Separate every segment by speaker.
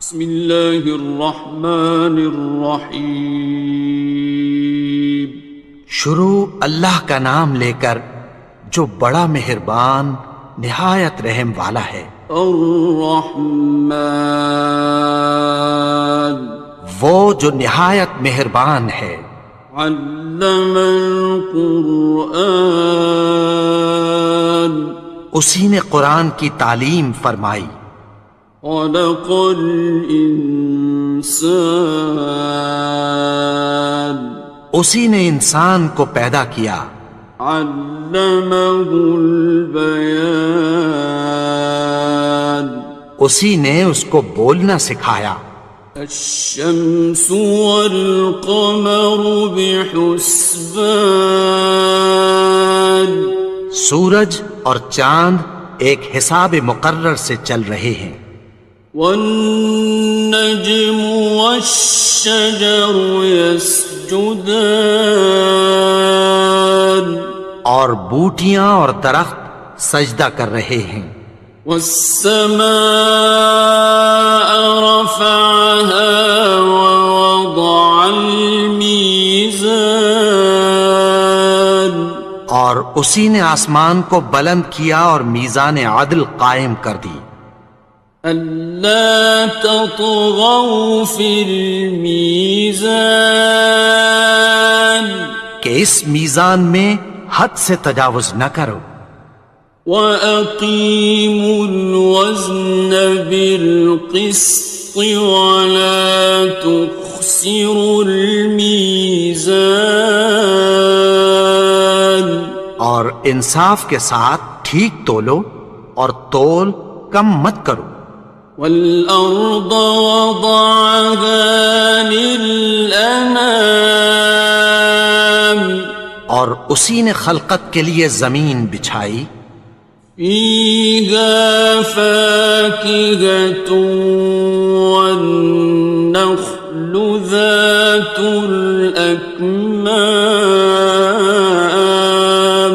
Speaker 1: بسم اللہ الرحمن الرحیم۔
Speaker 2: شروع اللہ کا نام لے کر جو بڑا مہربان نہایت رحم والا ہے۔
Speaker 1: الرحمن،
Speaker 2: وہ جو نہایت مہربان ہے۔
Speaker 1: علم القرآن،
Speaker 2: اسی نے قرآن کی تعلیم فرمائی۔
Speaker 1: خلق الانسان،
Speaker 2: اسی نے انسان کو پیدا کیا۔
Speaker 1: علمہ البیان،
Speaker 2: اسی نے اس کو بولنا سکھایا۔
Speaker 1: الشمس والقمر بحسبان،
Speaker 2: سورج اور چاند ایک حساب مقرر سے چل رہے ہیں۔
Speaker 1: والنجم والشجر يسجدان،
Speaker 2: اور بوٹیاں اور درخت سجدہ کر رہے ہیں۔
Speaker 1: والسماء رفعها ووضع الميزان،
Speaker 2: اور اسی نے آسمان کو بلند کیا اور میزان عدل قائم کر دی۔
Speaker 1: ألا تطغوا في الميزان،
Speaker 2: کہ اس میزان میں حد سے تجاوز نہ کرو۔
Speaker 1: وَأَقِيمُوا الْوَزْنَ بِالْقِسْطِ وَلَا تُخْسِرُوا الْمِيزَانَ،
Speaker 2: اور انصاف کے ساتھ ٹھیک تولو اور تول کم مت کرو۔
Speaker 1: وَالْأَرْضَ وَضَعَهَا لِلْأَنَامِ،
Speaker 2: اور اسی نے خلقت کے لیے زمین بچھائی۔
Speaker 1: فِيهَا فَاكِهَةٌ وَالنَّخْلُ ذَاتُ الْأَكْمَامِ،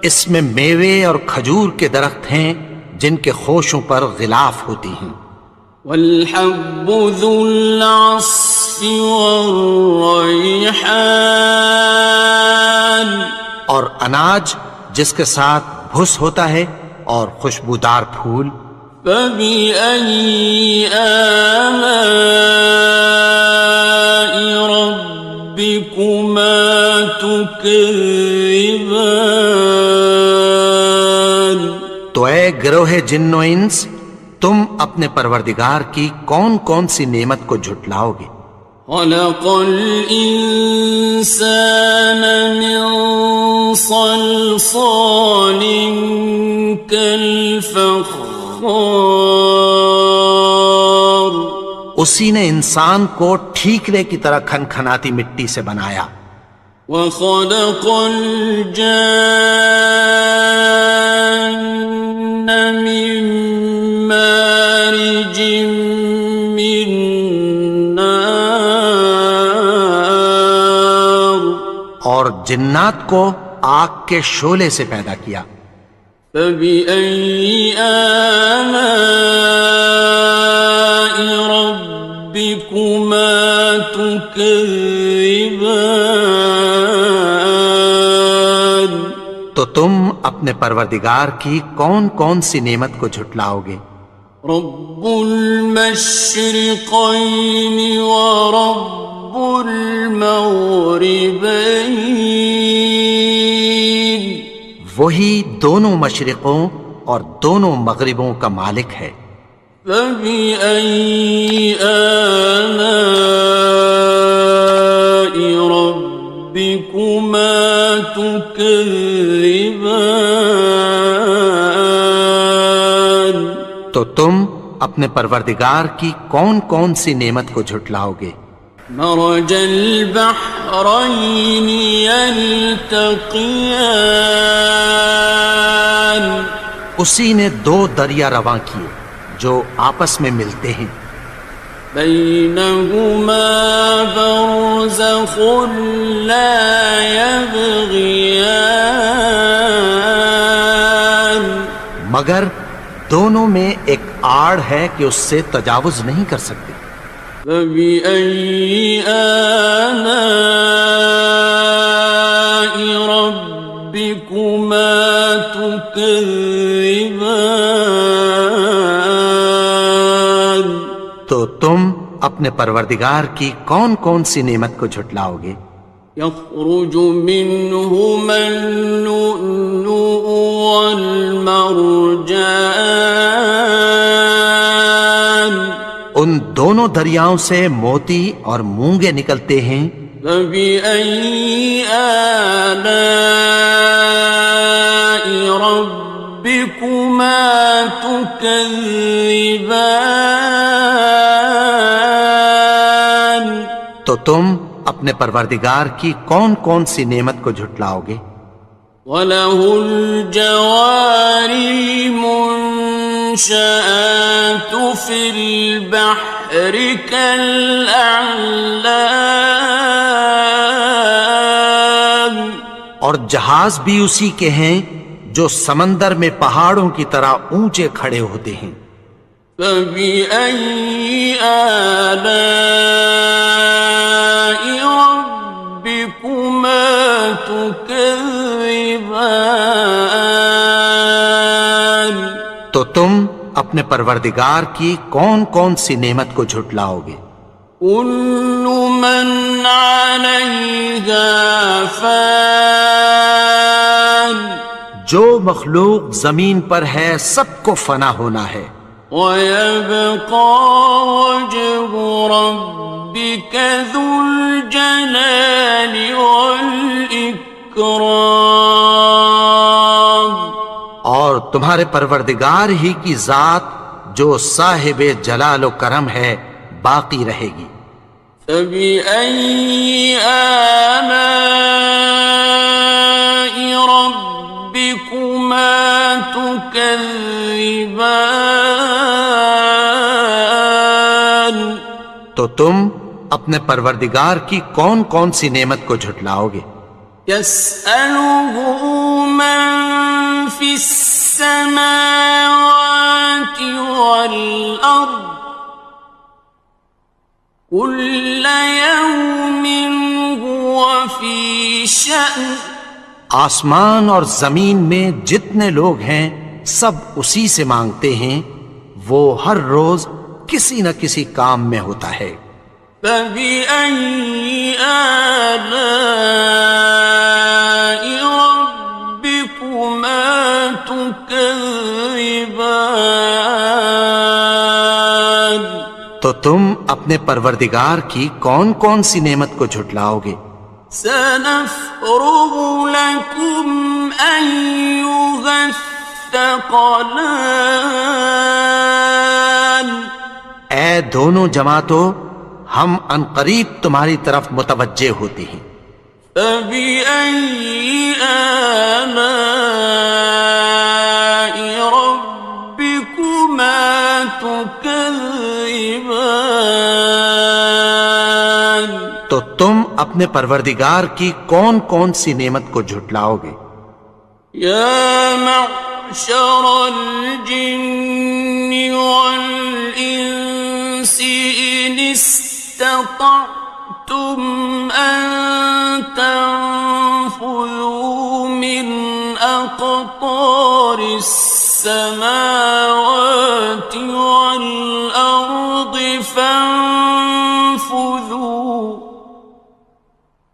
Speaker 2: اس میں میوے اور کھجور کے درخت ہیں جن کے خوشوں پر غلاف ہوتی ہیں۔
Speaker 1: وَالْحَبُّ ذُو الْعَصْفِ وَالرَّيْحَانِ،
Speaker 2: اور اناج جس کے ساتھ بھس ہوتا ہے اور خوشبودار پھول۔
Speaker 1: فَبِأَيِّ آلَاءِ رَبِّكُمَا تُكَذِّبَانِ،
Speaker 2: تو اے گروہ جن و انس، تم اپنے پروردگار کی کون کون سی نعمت کو جھٹلاؤ گے؟
Speaker 1: خَلَقَ الْإِنسَانَ مِنْ صَلْصَالٍ كَالْفَخَّارِ،
Speaker 2: اسی نے انسان کو ٹھیکرے کی طرح کھنکھناتی مٹی سے بنایا۔
Speaker 1: وَخَلَقَ الْجَانَّ مِن مَّارِجٍ مِّن نَّارٍ،
Speaker 2: اور جنات کو آگ کے شعلے سے پیدا کیا۔
Speaker 1: فَبِأَيِّ آلَاءِ رَبِّكُمَا تُكَذِّبَانِ،
Speaker 2: تو تم اپنے پروردگار کی کون کون سی نعمت کو جھٹلاؤ گے؟
Speaker 1: رب المشرقین ورب المغربین،
Speaker 2: وہی دونوں مشرقوں اور دونوں مغربوں کا مالک ہے۔
Speaker 1: فَبِأَيِّ آلَاءِ رَبِّكُمَا تُكَذِّبَانِ،
Speaker 2: تو تم اپنے پروردگار کی کون کون سی نعمت کو جھٹلاؤ گے؟
Speaker 1: مرج البحرین یلتقیان،
Speaker 2: اسی نے دو دریا رواں کیے جو آپس میں ملتے ہیں۔
Speaker 1: بینہما برزخ لا یبغیان،
Speaker 2: مگر دونوں میں ایک آڑ ہے کہ اس سے تجاوز نہیں کر سکتے۔
Speaker 1: فبأي آلاء ربكما تكذبان؟
Speaker 2: تو تم اپنے پروردگار کی کون کون سی نعمت کو جھٹلاؤ گے؟
Speaker 1: يخرج منهما اللؤلؤ والمرجان،
Speaker 2: ان دونوں دریاؤں سے موتی اور مونگے نکلتے ہیں۔
Speaker 1: فبأي آلاء ربكما تكذبان؟
Speaker 2: تو تم اپنے پروردگار کی کون کون سی نعمت کو جھٹلاؤ گے؟
Speaker 1: وَلَهُ الْجَوَارِ الْمُنشَآتُ فِي الْبَحْرِ كَالْأَعْلَامِ،
Speaker 2: اور جہاز بھی اسی کے ہیں جو سمندر میں پہاڑوں کی طرح اونچے کھڑے ہوتے ہیں۔
Speaker 1: فَبِأَيِّ آلَاءِ رَبِّكُمَا تُكَذِّبَانِ؟
Speaker 2: تو تم اپنے پروردگار کی کون کون سی نعمت کو جھٹلاؤ گے؟
Speaker 1: كُلُّ مَنْ عَلَيْهَا فَانٍ،
Speaker 2: جو مخلوق زمین پر ہے سب کو فنا ہونا ہے۔
Speaker 1: وَيَبْقَى وَجْهُ رَبِّكَ ذُو الْجَلَالِ وَالْإِكْرَامِ،
Speaker 2: اور تمہارے پروردگار ہی کی ذات جو صاحب جلال و کرم ہے باقی رہے گی۔
Speaker 1: فَبِأَيِّ آلَاءِ رَبِّكُمَا تُكَذِّبَانِ؟
Speaker 2: تو تم اپنے پروردگار کی کون کون سی نعمت کو جھٹلاؤ گے؟
Speaker 1: يَسْأَلُهُ مَن فِي السَّمَاوَاتِ وَالْأَرْضِ كُلَّ يَوْمٍ هُوَ فِي شَأْنٍ،
Speaker 2: آسمان اور زمین میں جتنے لوگ ہیں سب اسی سے مانگتے ہیں، وہ ہر روز کسی نہ کسی کام میں ہوتا ہے۔
Speaker 1: فَبِأَيِّ آلَاءِ رَبِّكُمَا تُكَذِّبَانِ؟
Speaker 2: تو تم اپنے پروردگار کی کون کون سی نعمت کو جھٹلاؤ گے؟
Speaker 1: سَنَفْرُغُ لَكُمْ أَيُّهَ الثَّقَلَانِ،
Speaker 2: اے دونوں جماعتوں، ہم عنقریب تمہاری طرف متوجہ ہوتے ہیں۔
Speaker 1: فَبِأَيِّ آلَاءِ رَبِّكُمَا تُكَذِّبَانِ؟
Speaker 2: تو تم اپنے پروردگار کی کون کون سی نعمت کو جھٹلاؤ گے؟
Speaker 1: يَا مَعْشَرَ الْجِنِّ وَالْإِنسِ إِنِ اسْتَطَعْتُمْ أَن تَنفُذُوا مِنْ أَقْطَارِ السَّمَاوَاتِ وَالْأَرْضِ فَانفُذُوا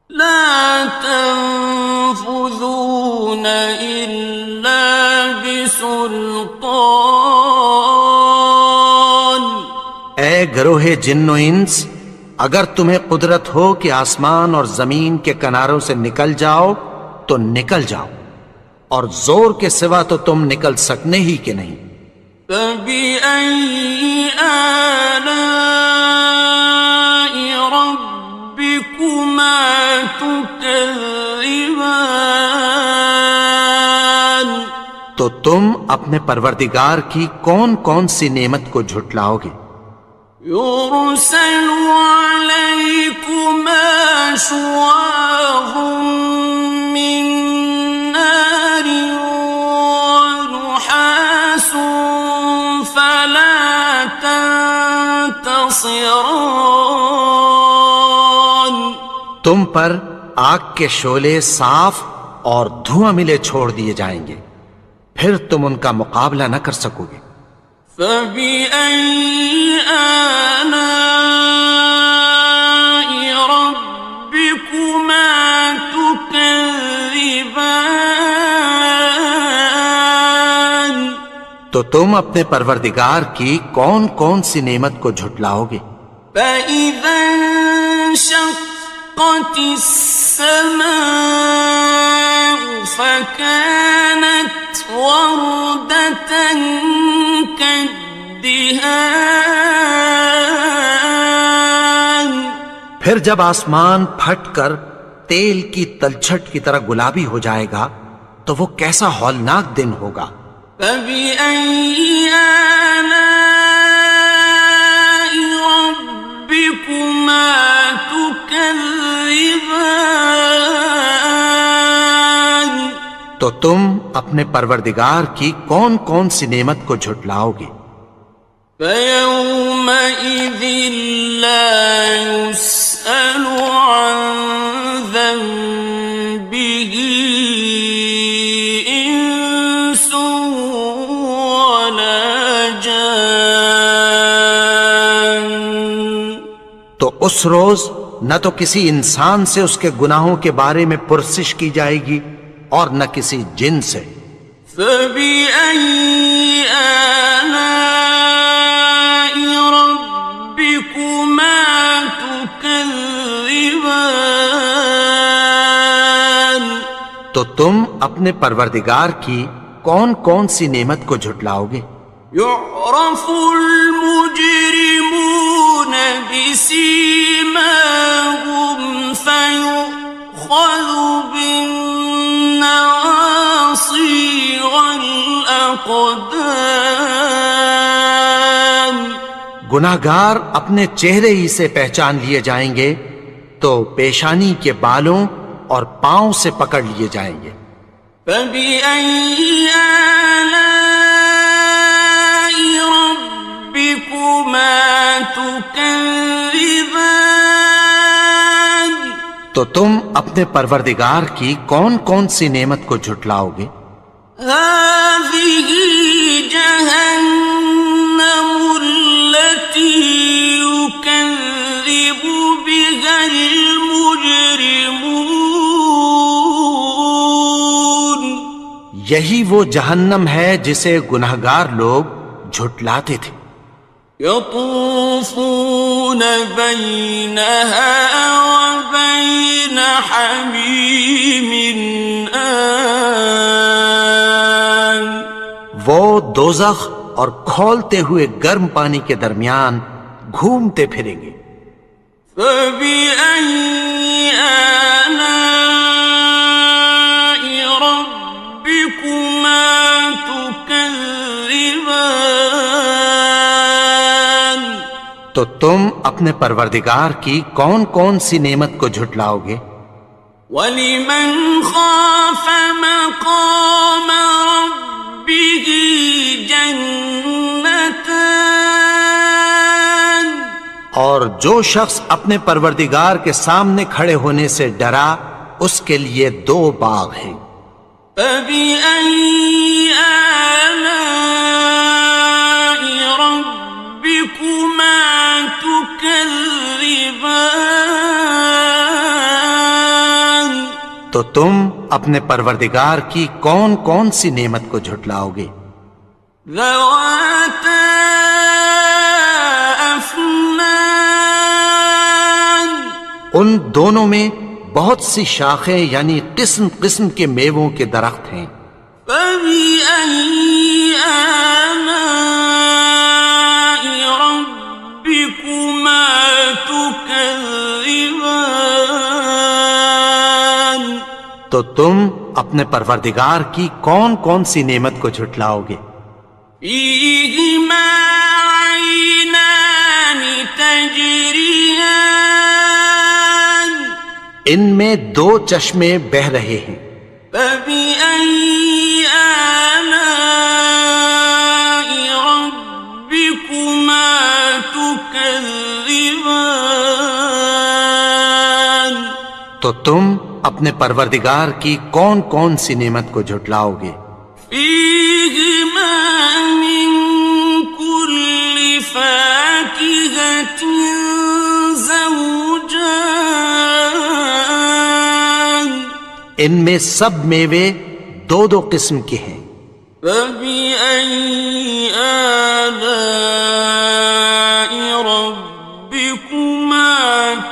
Speaker 1: لَا تَنفُذُونَ إِلَّا بِسُلْطَانٍ۔
Speaker 2: اے گروہ جن و انس، اگر تمہیں قدرت ہو کہ آسمان اور زمین کے کناروں سے نکل جاؤ تو نکل جاؤ، اور زور کے سوا تو تم نکل سکنے ہی کہ نہیں۔
Speaker 1: فَبِأَيِّ آلَاءِ رَبِّكُمَا تُكَذِّبَانِ؟
Speaker 2: تو تم اپنے پروردگار کی کون کون سی نعمت کو جھٹلاؤ گے؟
Speaker 1: يُرْسَلُ عَلَيْكُمَا شُوَاظٌ مِّن نَّارٍ وَنُحَاسٌ خاسران.
Speaker 2: تم پر آگ کے شعلے صاف اور دھواں ملے چھوڑ دیے جائیں گے، پھر تم ان کا مقابلہ نہ کر سکو گے۔
Speaker 1: فبأي آلاء ربكما تكذبان.
Speaker 2: تو تم اپنے پروردگار کی کون کون سی نعمت کو جھٹلاؤ گے؟
Speaker 1: فإذا انشقت السماء فكانت وردة كالدهان.
Speaker 2: پھر جب آسمان پھٹ کر تیل کی تلچھٹ کی طرح گلابی ہو جائے گا تو وہ کیسا ہولناک دن ہوگا۔
Speaker 1: فبأي آلاء ربكما تكذبان.
Speaker 2: تو تم اپنے پروردگار کی کون کون سی نعمت کو جھٹلاؤ گے؟
Speaker 1: فيومئذ لا يسأل عن ذنبه إنس ولا جان.
Speaker 2: تو اس روز نہ تو کسی انسان سے اس کے گناہوں کے بارے میں پرسش کی جائے گی اور نہ کسی جن سے۔
Speaker 1: فبأي آلاء ربكما تكذبان.
Speaker 2: تو تم اپنے پروردگار کی کون کون سی نعمت کو جھٹلاؤ گے؟
Speaker 1: يعرف المجرمون بسيماهم فيؤخذ بالنواصي والأقدام.
Speaker 2: گناہگار اپنے چہرے ہی سے پہچان لیے جائیں گے تو پیشانی کے بالوں اور پاؤں سے پکڑ لیے جائیں گے۔
Speaker 1: فبأي آلاء ربكما تكذبان.
Speaker 2: تو تم اپنے پروردگار کی کون کون سی نعمت کو جھٹلاؤ گے؟
Speaker 1: هذه جهنم التي يكذب بها المجرمون.
Speaker 2: یہی وہ جہنم ہے جسے گناہگار لوگ جھٹلاتے تھے۔
Speaker 1: يطوفون بينها وبين حميم آن.
Speaker 2: وہ دوزخ اور کھولتے ہوئے گرم پانی کے درمیان گھومتے پھریں گے۔
Speaker 1: فبأي آلاء ربكما تكذبان.
Speaker 2: تو تم اپنے پروردگار کی کون کون سی نعمت کو جھٹلاؤ گے؟
Speaker 1: وَلِمَنْ خَافَ مَقَامَ رَبِّهِ جَنَّتَانِ.
Speaker 2: اور جو شخص اپنے پروردگار کے سامنے کھڑے ہونے سے ڈرا اس کے لیے دو باغ ہیں۔
Speaker 1: فَبِأَيِّ آلَاءِ رَبِّكُمَا تُكَذِّبَانِ.
Speaker 2: تو تم اپنے پروردگار کی کون کون سی نعمت کو جھٹلاؤ گے؟
Speaker 1: ذَوَاتَا أَفْنَانٍ.
Speaker 2: ان دونوں میں بہت سی شاخیں یعنی قسم قسم کے میووں کے درخت ہیں۔
Speaker 1: فَبِأَيِّ آلَاءِ رَبِّكُمَا تُكَذِّبَانِ.
Speaker 2: تو تم اپنے پروردگار کی کون کون سی نعمت کو جھٹلاؤ گے؟
Speaker 1: فِيهِمَا عَيْنَانِ تَجْرِيَانِ.
Speaker 2: ان میں دو چشمے بہہ رہے ہیں۔
Speaker 1: فَبِأَيِّ آلَاءِ رَبِّكُمَا تُكَذِّبَانِ. تكذبان
Speaker 2: تو تم اپنے پروردگار کی کون کون سی نعمت کو جھٹلاؤ گے؟
Speaker 1: فيهما من كل فاكهة زوجان
Speaker 2: ان میں سب میوے دو دو قسم کے ہیں۔
Speaker 1: فبأي آلاء ربكما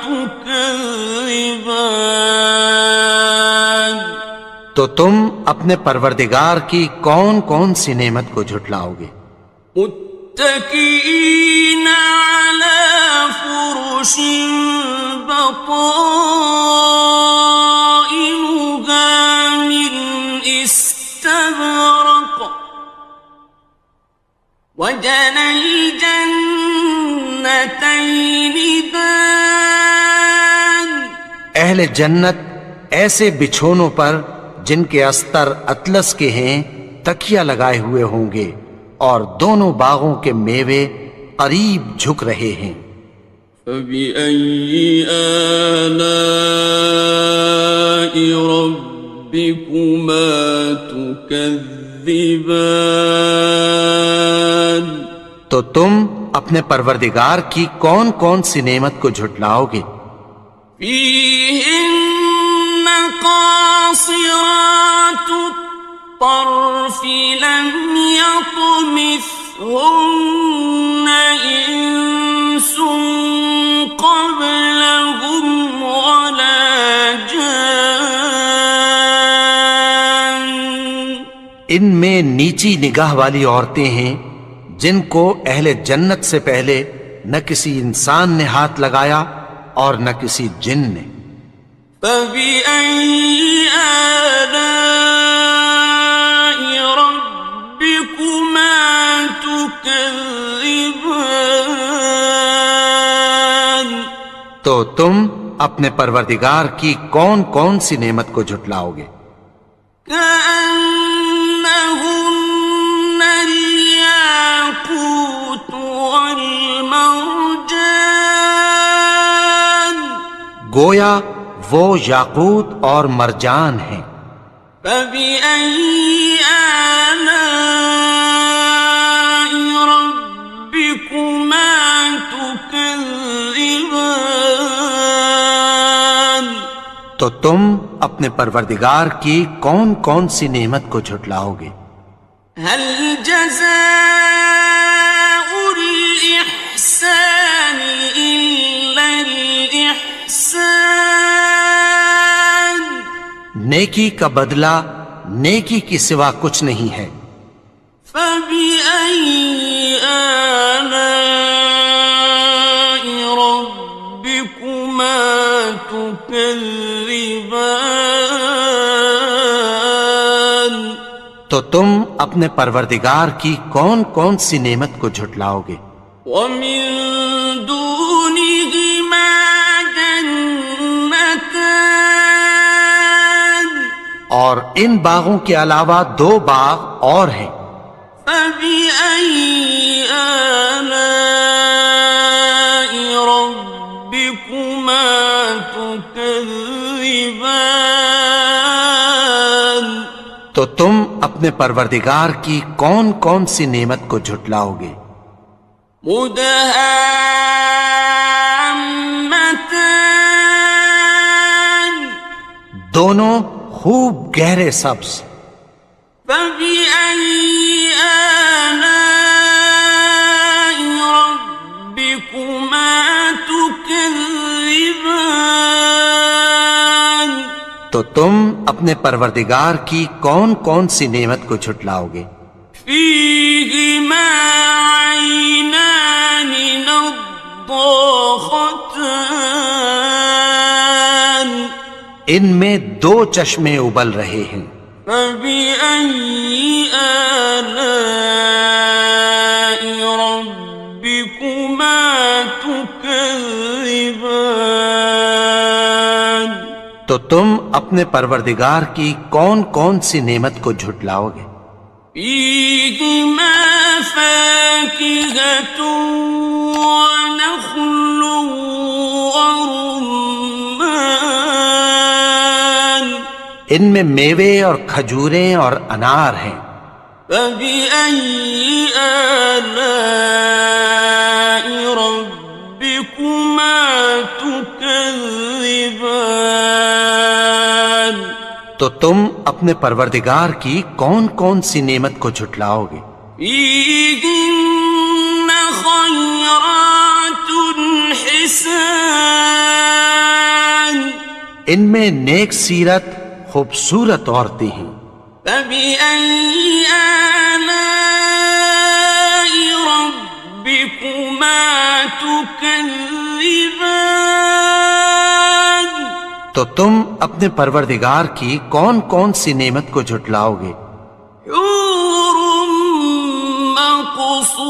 Speaker 1: تكذبان
Speaker 2: تو تم اپنے پروردگار کی کون کون سی نعمت کو جھٹلاؤ گے؟
Speaker 1: متكئين على فرش بطائنها من استبرق وجنى الجنتين دان
Speaker 2: اہل جنت ایسے بچھونوں پر جن کے استر اطلس کے ہیں تکیہ لگائے ہوئے ہوں گے، اور دونوں باغوں کے میوے قریب جھک رہے ہیں۔
Speaker 1: فبأي آلاء ربكما تكذبان
Speaker 2: تو تم اپنے پروردگار کی کون کون سی نعمت کو جھٹلاؤ گے؟
Speaker 1: فيهن قاصرات الطرف لم يطمثهن إنس قبلهم ولا جان
Speaker 2: ان میں نیچی نگاہ والی عورتیں ہیں جن کو اہل جنت سے پہلے نہ کسی انسان نے ہاتھ لگایا اور نہ کسی جن نے۔
Speaker 1: فبأي آلاء ربكما تكذبان
Speaker 2: تو تم اپنے پروردگار کی کون کون سی نعمت کو جھٹلاؤ گے؟
Speaker 1: كأنهن الياقوت والمرجان
Speaker 2: گویا وہ یاقوت اور مرجان ہیں۔
Speaker 1: فبأي آلاء ربكما تكذبان
Speaker 2: تو تم اپنے پروردگار کی کون کون سی نعمت کو جھٹلاؤ گے؟
Speaker 1: هل جزاء الإحسان إلا الإحسان
Speaker 2: نیکی کا بدلہ نیکی کی سوا کچھ نہیں ہے۔
Speaker 1: فبأي آلاء ربكما تكذبان
Speaker 2: تو تم اپنے پروردگار کی کون کون سی نعمت کو جھٹلاؤ گے؟
Speaker 1: ومن دونهما جنتان
Speaker 2: اور ان باغوں کے علاوہ دو باغ اور ہیں۔
Speaker 1: فبأي آلاء ربكما تكذبان
Speaker 2: تو تم اپنے پروردگار کی کون کون سی نعمت کو جھٹلاؤ گے؟
Speaker 1: مدهامتان
Speaker 2: دونوں خوب گہرے سبز۔
Speaker 1: فبأي آلاء ربكما تكذبان
Speaker 2: تو تم اپنے پروردگار کی کون کون سی نعمت کو جھٹلاؤ گے؟
Speaker 1: فيهما عينان نضاختان
Speaker 2: ان میں دو چشمے ابل رہے ہیں۔
Speaker 1: فبأي آلاء ربكما تكذبان
Speaker 2: تو تم اپنے پروردگار کی کون کون سی نعمت کو جھٹلاؤ گے؟
Speaker 1: فيهما فاكهة ونخل ورمان
Speaker 2: ان میں میوے اور کھجوریں اور انار ہیں.
Speaker 1: فبأي آلاء ربكما تكذبان
Speaker 2: تو تم اپنے پروردگار کی کون کون سی نعمت کو جھٹلاؤ گے؟
Speaker 1: فيهن خيرات حسان
Speaker 2: ان میں نیک سیرت خوبصورت عورتیں ہیں.
Speaker 1: فبأي آلاء ربكما تكذبان
Speaker 2: تو تم اپنے پروردگار کی کون کون سی نعمت کو جھٹلاؤ گے؟
Speaker 1: حور مقصورات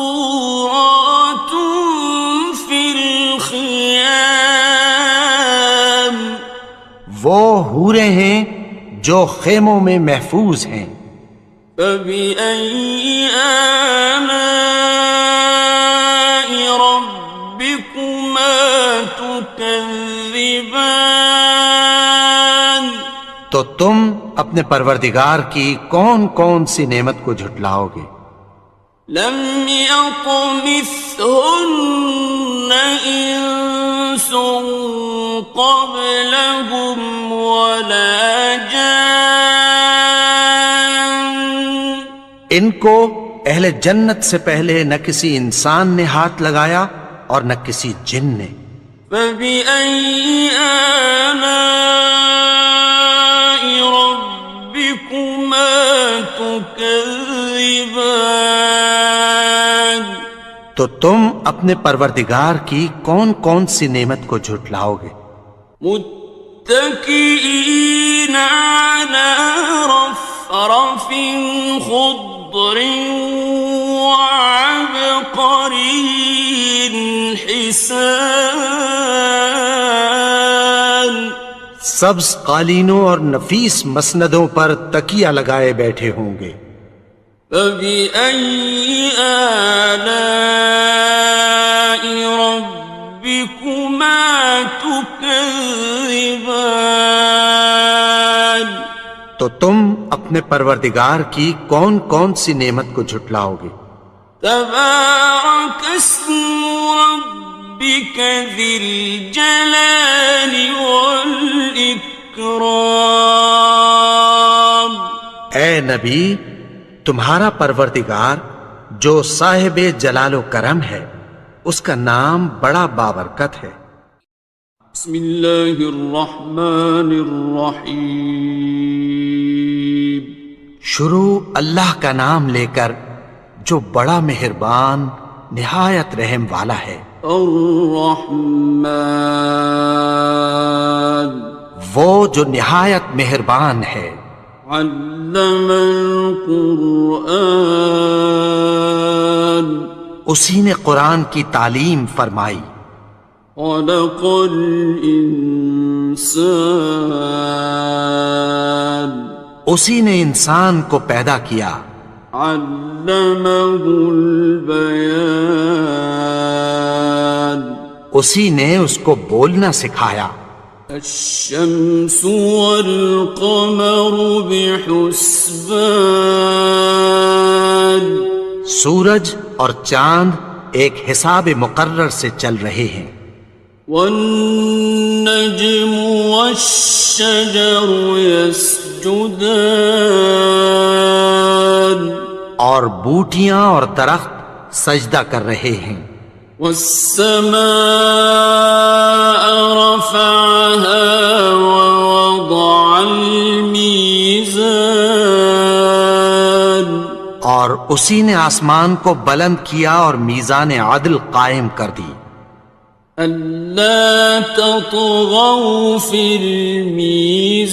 Speaker 1: في الخيام
Speaker 2: وہ حوریں ہیں جو خیموں میں محفوظ ہیں.
Speaker 1: فبأي آلاء ربكما تكذبان
Speaker 2: تو تم اپنے پروردگار کی کون کون سی نعمت کو جھٹلاؤ گے؟
Speaker 1: لم يطمثهن إنس قبلهم ولا جان
Speaker 2: ان کو اہل جنت سے پہلے نہ کسی انسان نے ہاتھ لگایا اور نہ کسی جن نے.
Speaker 1: فبأي آلاء ربكما تكذبان
Speaker 2: تو تم اپنے پروردگار کی کون کون سی نعمت کو جھٹلاؤ گے؟
Speaker 1: متكئين على رفرف خضر وعبقري حسان
Speaker 2: سبز قالینوں اور نفیس مسندوں پر تکیہ لگائے بیٹھے ہوں گے.
Speaker 1: فبأي آلاء ربكما تكذبان
Speaker 2: تو تم اپنے پروردگار کی کون کون سی نعمت کو جھٹلاؤ گے؟
Speaker 1: تبارك اسم ربك ذي الجلال والإكرام
Speaker 2: اے نبی، تمہارا پروردگار جو صاحب جلال و کرم ہے اس کا نام بڑا بابرکت ہے.
Speaker 1: بسم اللہ الرحمن الرحیم
Speaker 2: شروع اللہ کا نام لے کر جو بڑا مہربان نہایت رحم والا ہے.
Speaker 1: الرحمن
Speaker 2: وہ جو نہایت مہربان ہے.
Speaker 1: علم القرآن
Speaker 2: اسی نے قرآن کی تعلیم فرمائی.
Speaker 1: خلق الانسان
Speaker 2: اسی نے انسان کو پیدا کیا.
Speaker 1: علمہ البیان
Speaker 2: اسی نے اس کو بولنا سکھایا.
Speaker 1: الشمس والقمر بحسبان
Speaker 2: سورج اور چاند ایک حساب مقرر سے چل رہے ہیں.
Speaker 1: والنجم والشجر يسجدان
Speaker 2: اور بوٹیاں اور درخت سجدہ کر رہے ہیں.
Speaker 1: والسماء رفعها ووضع الميزان
Speaker 2: اور اسی نے آسمان کو بلند کیا اور میزان عدل قائم کر دی.
Speaker 1: ألا تطغوا في الميزان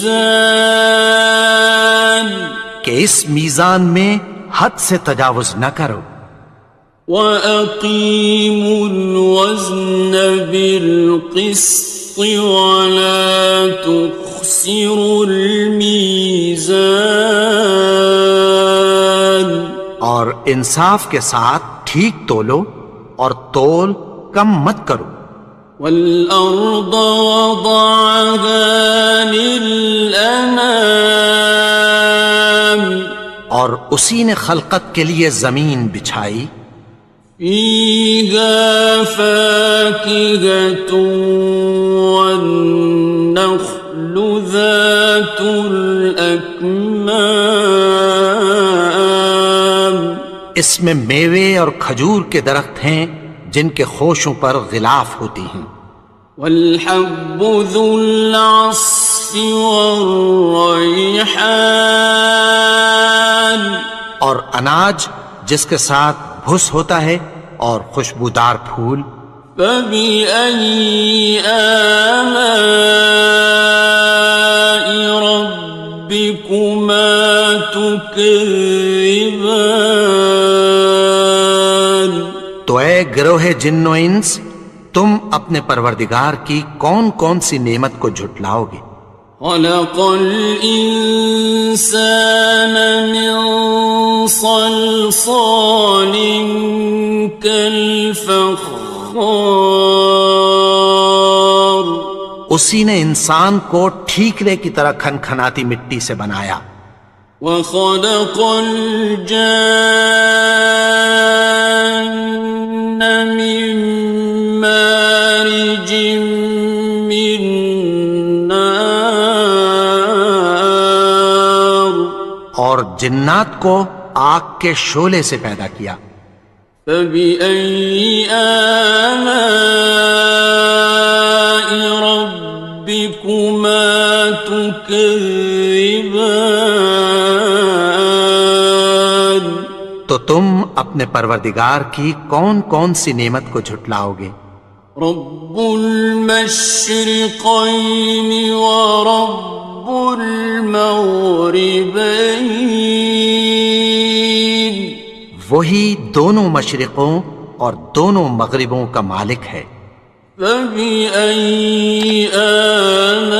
Speaker 2: کہ اس میزان میں حد سے تجاوز نہ کرو.
Speaker 1: وَأَقِيمُوا الْوَزْنَ بِالْقِسْطِ وَلَا تُخْسِرُوا الْمِيزَانَ
Speaker 2: اور انصاف کے ساتھ ٹھیک تولو اور تول کم مت کرو.
Speaker 1: والأرض وضعها للأنام
Speaker 2: اور اسی نے خلقت کے لیے زمین بچھائی.
Speaker 1: فيها فاكهة والنخل ذات الأكمام
Speaker 2: اس میں میوے اور کھجور کے درخت ہیں جن کے خوشوں پر غلاف ہوتی ہیں.
Speaker 1: والحب ذو العصف والريحان
Speaker 2: اور اناج جس کے ساتھ بھس ہوتا ہے اور خوشبودار پھول.
Speaker 1: فبأي آلاء ربكما تكذبان
Speaker 2: تو اے گروہ جن و انس، تم اپنے پروردگار کی کون کون سی نعمت کو جھٹلاؤ گے؟
Speaker 1: خلق الإنسان من صلصال كالفخار
Speaker 2: اسی نے انسان کو ٹھیکرے کی طرح کھنکھناتی مٹی سے بنایا.
Speaker 1: وخلق الجان من مارج من نار
Speaker 2: اور جنات کو آگ کے شعلے سے پیدا کیا.
Speaker 1: فبأي آلاء ربكما تكذبان
Speaker 2: تو تم اپنے پروردگار کی کون کون سی نعمت کو جھٹلاؤ گے؟
Speaker 1: رب المشرقين ورب المغربين
Speaker 2: وہی دونوں مشرقوں اور دونوں مغربوں کا مالک ہے.
Speaker 1: فبأي آلاء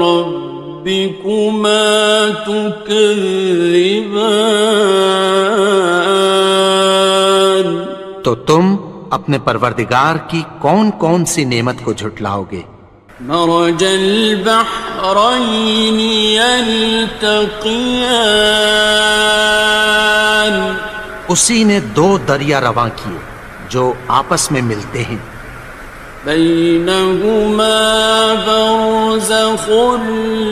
Speaker 1: ربكما تكذبان
Speaker 2: تو تم اپنے پروردگار کی کون کون سی نعمت کو جھٹلاؤ گے؟
Speaker 1: مرج البحرين يلتقيان
Speaker 2: اسی نے دو دریا رواں کیے جو آپس میں ملتے ہیں.
Speaker 1: بينهما برزخ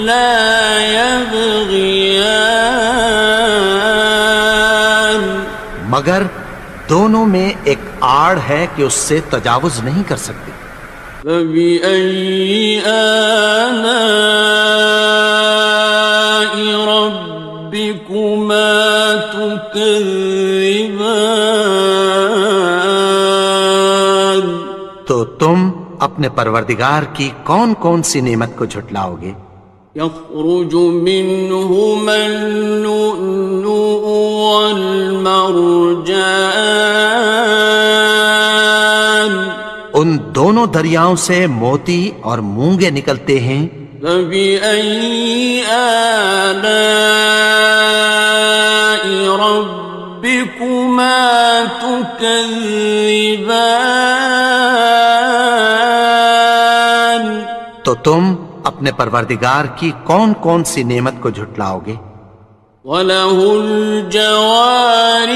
Speaker 1: لا يبغيان
Speaker 2: مگر دونوں میں ایک آڑ ہے کہ اس سے تجاوز نہیں کر سکتے.
Speaker 1: فبأي آلاء ربكما تكذبان
Speaker 2: تو تم اپنے پروردگار کی کون کون سی نعمت کو جھٹلاؤ گے؟
Speaker 1: يخرج منهما اللؤلؤ والمرجان
Speaker 2: ان دونوں دریاؤں سے موتی اور مونگے نکلتے ہیں.
Speaker 1: فبأي آلاء ربكما تكذبان
Speaker 2: تو تم اپنے پروردگار کی کون کون سی نعمت کو جھٹلاؤ گے؟
Speaker 1: وَلَهُ الْجَوَارِ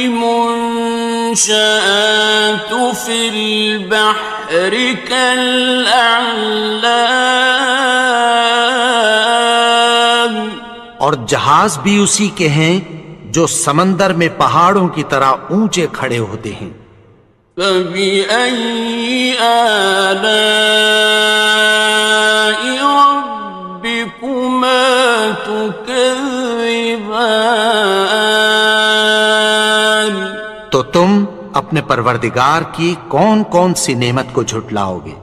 Speaker 1: الْمُنشَآتُ فِي الْبَحْرِ كَالْأَعْلَامِ
Speaker 2: اور جہاز بھی اسی کے ہیں جو سمندر میں پہاڑوں کی طرح اونچے کھڑے ہوتے ہیں.
Speaker 1: فَبِأَيِّ آلَاءِ رَبِّكُمَا تُكَذِّبَانِ
Speaker 2: تو تم اپنے پروردگار کی کون کون سی نعمت کو جھٹلاؤ گے؟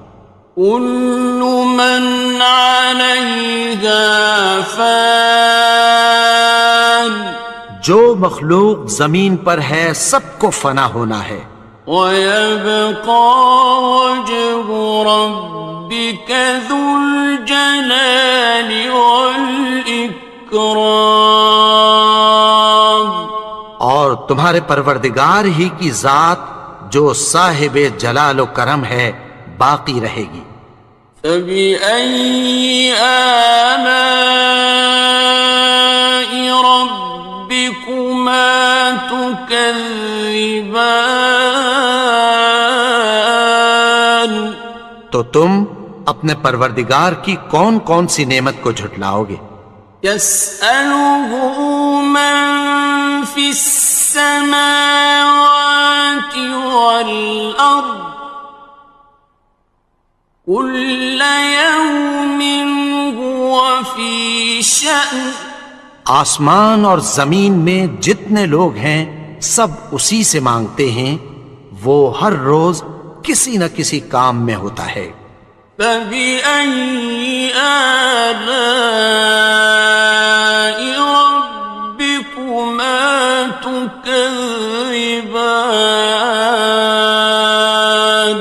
Speaker 1: كُلُّ مَنْ عَلَيْهَا فَانٍ
Speaker 2: جو مخلوق زمین پر ہے سب کو فنا ہونا ہے.
Speaker 1: وَيَبْقَى وَجْهُ رَبِّكَ ذُو الْجَلَالِ وَالْإِكْرَامِ
Speaker 2: تمہارے پروردگار ہی کی ذات جو صاحب جلال و کرم ہے باقی رہے گی۔
Speaker 1: فبأي آلاء ربكما تكذبان؟
Speaker 2: تو تم اپنے پروردگار کی کون کون سی نعمت کو جھٹلاؤ گے؟
Speaker 1: يسأله من في السماوات والأرض كل يوم هو في شأن۔
Speaker 2: آسمان اور زمین میں جتنے لوگ ہیں سب اسی سے مانگتے ہیں، وہ ہر روز کسی نہ کسی کام میں ہوتا ہے۔
Speaker 1: فبأي آلاء ربكما تكذبان؟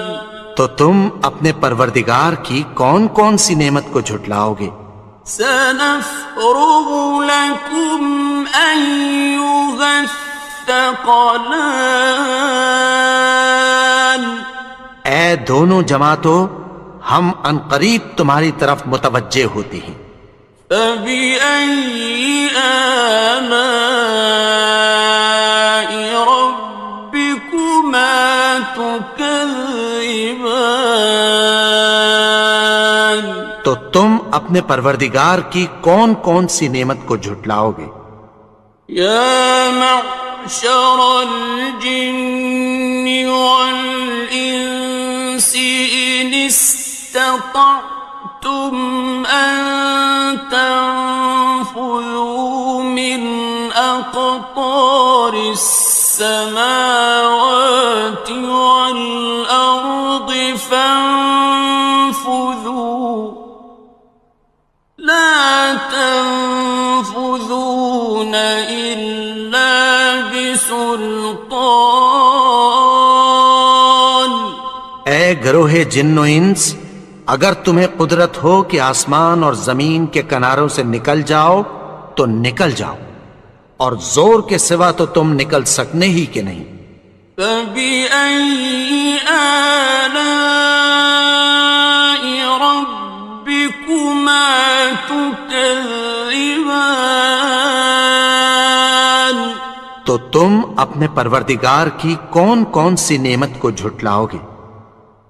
Speaker 2: تو تم اپنے پروردگار کی کون کون سی نعمت کو جھٹلاؤ گے؟
Speaker 1: سنفرغ لكم أيها الثقلان۔
Speaker 2: اے دونوں جماعتوں، ہم عنقریب تمہاری طرف متوجہ ہوتے ہیں۔
Speaker 1: فبأي آلاء ربكما تكذبان؟
Speaker 2: تو تم اپنے پروردگار کی کون کون سی نعمت کو جھٹلاؤ گے؟
Speaker 1: يا معشر الجن والإنس إن استطعتم أن تنفذوا من أقطار السماوات والأرض فانفذوا لا تنفذون إلا بسلطان۔
Speaker 2: اے گروہ جن و انس، اگر تمہیں قدرت ہو کہ آسمان اور زمین کے کناروں سے نکل جاؤ تو نکل جاؤ، اور زور کے سوا تو تم نکل سکنے ہی کہ نہیں۔
Speaker 1: فبأي آلاء ربكما تكذبان؟
Speaker 2: تو تم اپنے پروردگار کی کون کون سی نعمت کو جھٹلاؤ گے؟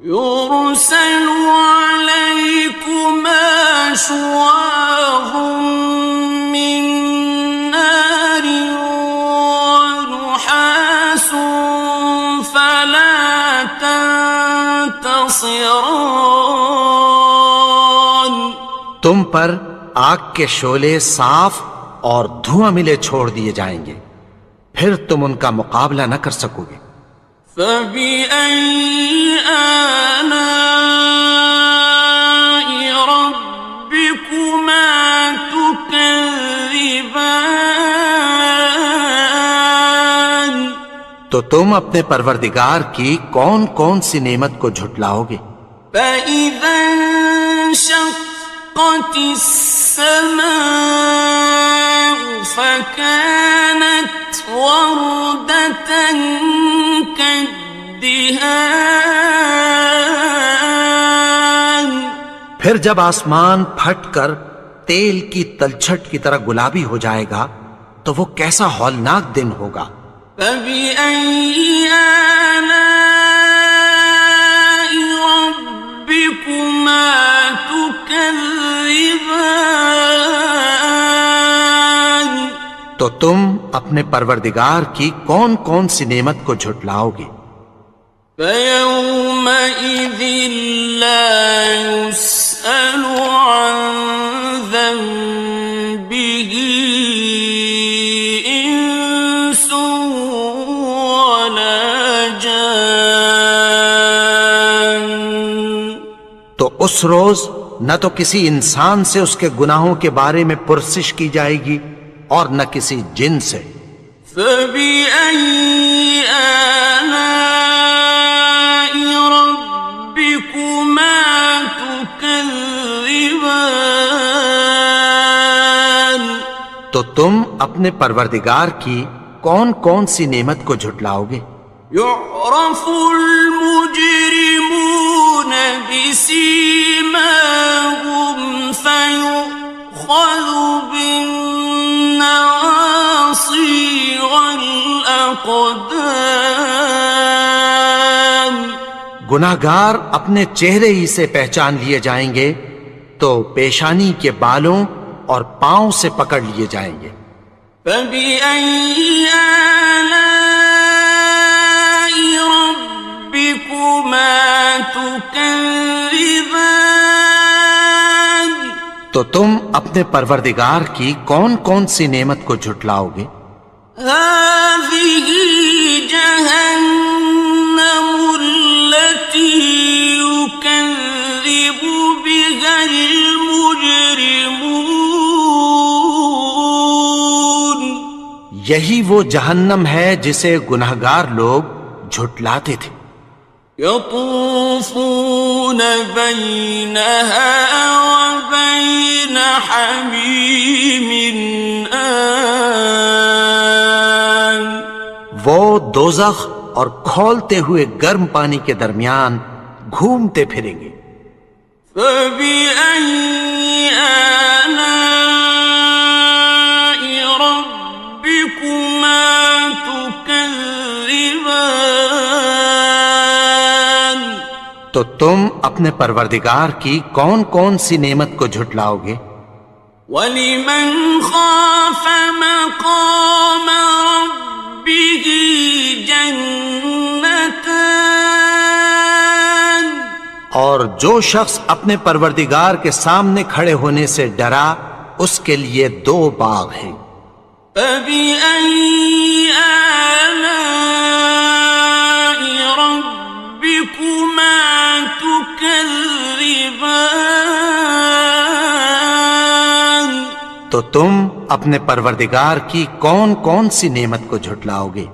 Speaker 1: يرسل عليكما شواظ من نار ونحاس فلا تنتصران۔
Speaker 2: تم پر آگ کے شعلے صاف اور دھواں ملے چھوڑ دیے جائیں گے، پھر تم ان کا مقابلہ نہ کر سکو گے۔
Speaker 1: فبأي آلاء ربكما تكذبان؟
Speaker 2: تو تم اپنے پروردگار کی کون کون سی نعمت کو جھٹلاؤ گے؟
Speaker 1: فإذا انشقت السماء فكانت وردة كالدهان۔
Speaker 2: پھر جب آسمان پھٹ کر تیل کی تلچھٹ کی طرح گلابی ہو جائے گا تو وہ کیسا ہولناک دن ہوگا۔
Speaker 1: فبأي آلاء ربكما تكذبان؟
Speaker 2: تو تم اپنے پروردگار کی کون کون سی نعمت کو جھٹلاؤ گے؟
Speaker 1: فيومئذ لا يسأل عن ذنبه إنس ولا جان۔
Speaker 2: تو اس روز نہ تو کسی انسان سے اس کے گناہوں کے بارے میں پرسش کی جائے گی اور نہ کسی جن سے۔
Speaker 1: فبأي آلاء ربكما تكذبان؟
Speaker 2: تو تم اپنے پروردگار کی کون کون سی نعمت کو جھٹلاؤ گے؟
Speaker 1: يعرف المجرمون بسيماهم فيؤخذ بالنواصي والأقدام.
Speaker 2: گناہگار اپنے چہرے ہی سے پہچان لیے جائیں گے تو پیشانی کے بالوں اور پاؤں سے پکڑ لیے جائیں گے.
Speaker 1: فَبِأَيِّ آلَاءِ رَبِّكُمَا تُكَذِّبَانِ.
Speaker 2: تو تم اپنے پروردگار کی کون کون سی نعمت کو جھٹلاؤ گے؟
Speaker 1: هَٰذِهِ جَهَنَّمُ الَّتِي يُكَذِّبُ بِهَا الْمُجْرِمُونَ.
Speaker 2: یہی وہ جہنم ہے جسے گناہگار لوگ جھٹلاتے تھے.
Speaker 1: يطوفون بينها وبين حميم آن.
Speaker 2: وہ دوزخ اور کھولتے ہوئے گرم پانی کے درمیان گھومتے پھریں گے.
Speaker 1: فبأي آلاء ربكما تكذبان.
Speaker 2: تو تم اپنے پروردگار کی کون کون سی نعمت کو جھٹلاؤ گے؟
Speaker 1: وَلِمَنْ خَافَ مَقَامَ رَبِّهِ جَنَّتَانِ.
Speaker 2: اور جو شخص اپنے پروردگار کے سامنے کھڑے ہونے سے ڈرا اس کے لیے 2 باغ ہیں.
Speaker 1: فَبِأَيِّ آلَاءِ رَبِّكُمَا تُكَذِّبَانِ.
Speaker 2: تو تم اپنے پروردگار کی کون کون سی نعمت کو جھٹلاؤ گے؟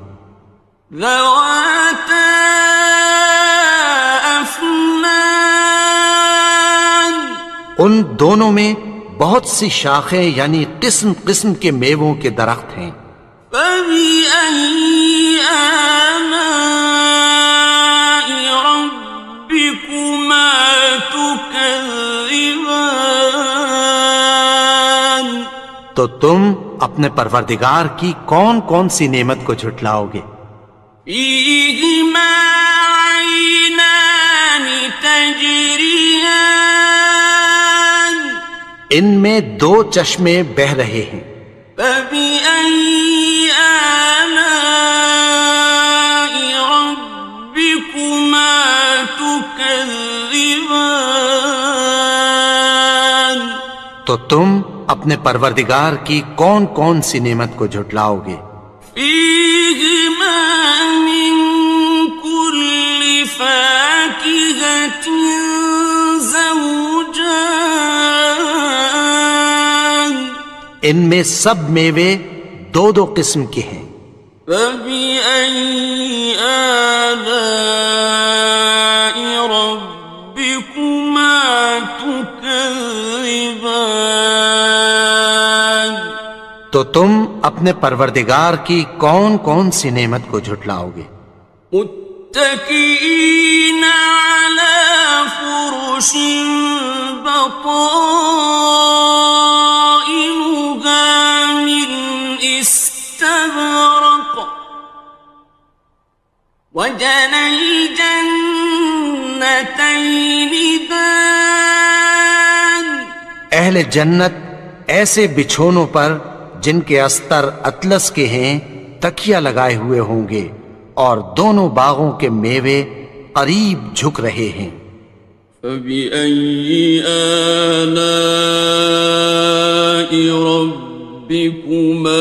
Speaker 1: ذَوَاتَا أَفْنَانٍ.
Speaker 2: ان دونوں میں بہت سی شاخیں یعنی قسم قسم کے میووں کے درخت ہیں.
Speaker 1: فَبِأَيِّ آلَاءِ رَبِّكُمَا تُكَذِّبَانِ.
Speaker 2: تو تم اپنے پروردگار کی کون کون سی نعمت کو جھٹلاؤ گے؟
Speaker 1: فِيهِمَا عَيْنَانِ تَجْرِيَانِ.
Speaker 2: ان میں 2 چشمے بہہ رہے ہیں.
Speaker 1: فَبِأَيِّ آلَاءِ رَبِّكُمَا تُكَذِّبَانِ.
Speaker 2: تو تم اپنے پروردگار کی کون کون سی نعمت کو جھٹلاؤ گے؟
Speaker 1: فِيهِمَا مِن كُلِّ فَاكِهَةٍ زَوْجَانِ.
Speaker 2: ان میں سب میوے 2 قسم کے ہیں.
Speaker 1: فَبِأَيِّ آلَاءِ رَبِّكُمَا تُكَذِّبَانِ.
Speaker 2: تو تم اپنے پروردگار کی کون کون سی نعمت کو جھٹلاؤ گے؟
Speaker 1: متكئين على فرش بطائنها من استبرق وجنى الجنتين دان.
Speaker 2: اہل جنت ایسے بچھونوں پر جن کے استر اطلس کے ہیں تکیہ لگائے ہوئے ہوں گے اور دونوں باغوں کے میوے قریب جھک رہے ہیں.
Speaker 1: فَبِأَيِّ آلَاءِ رَبِّكُمَا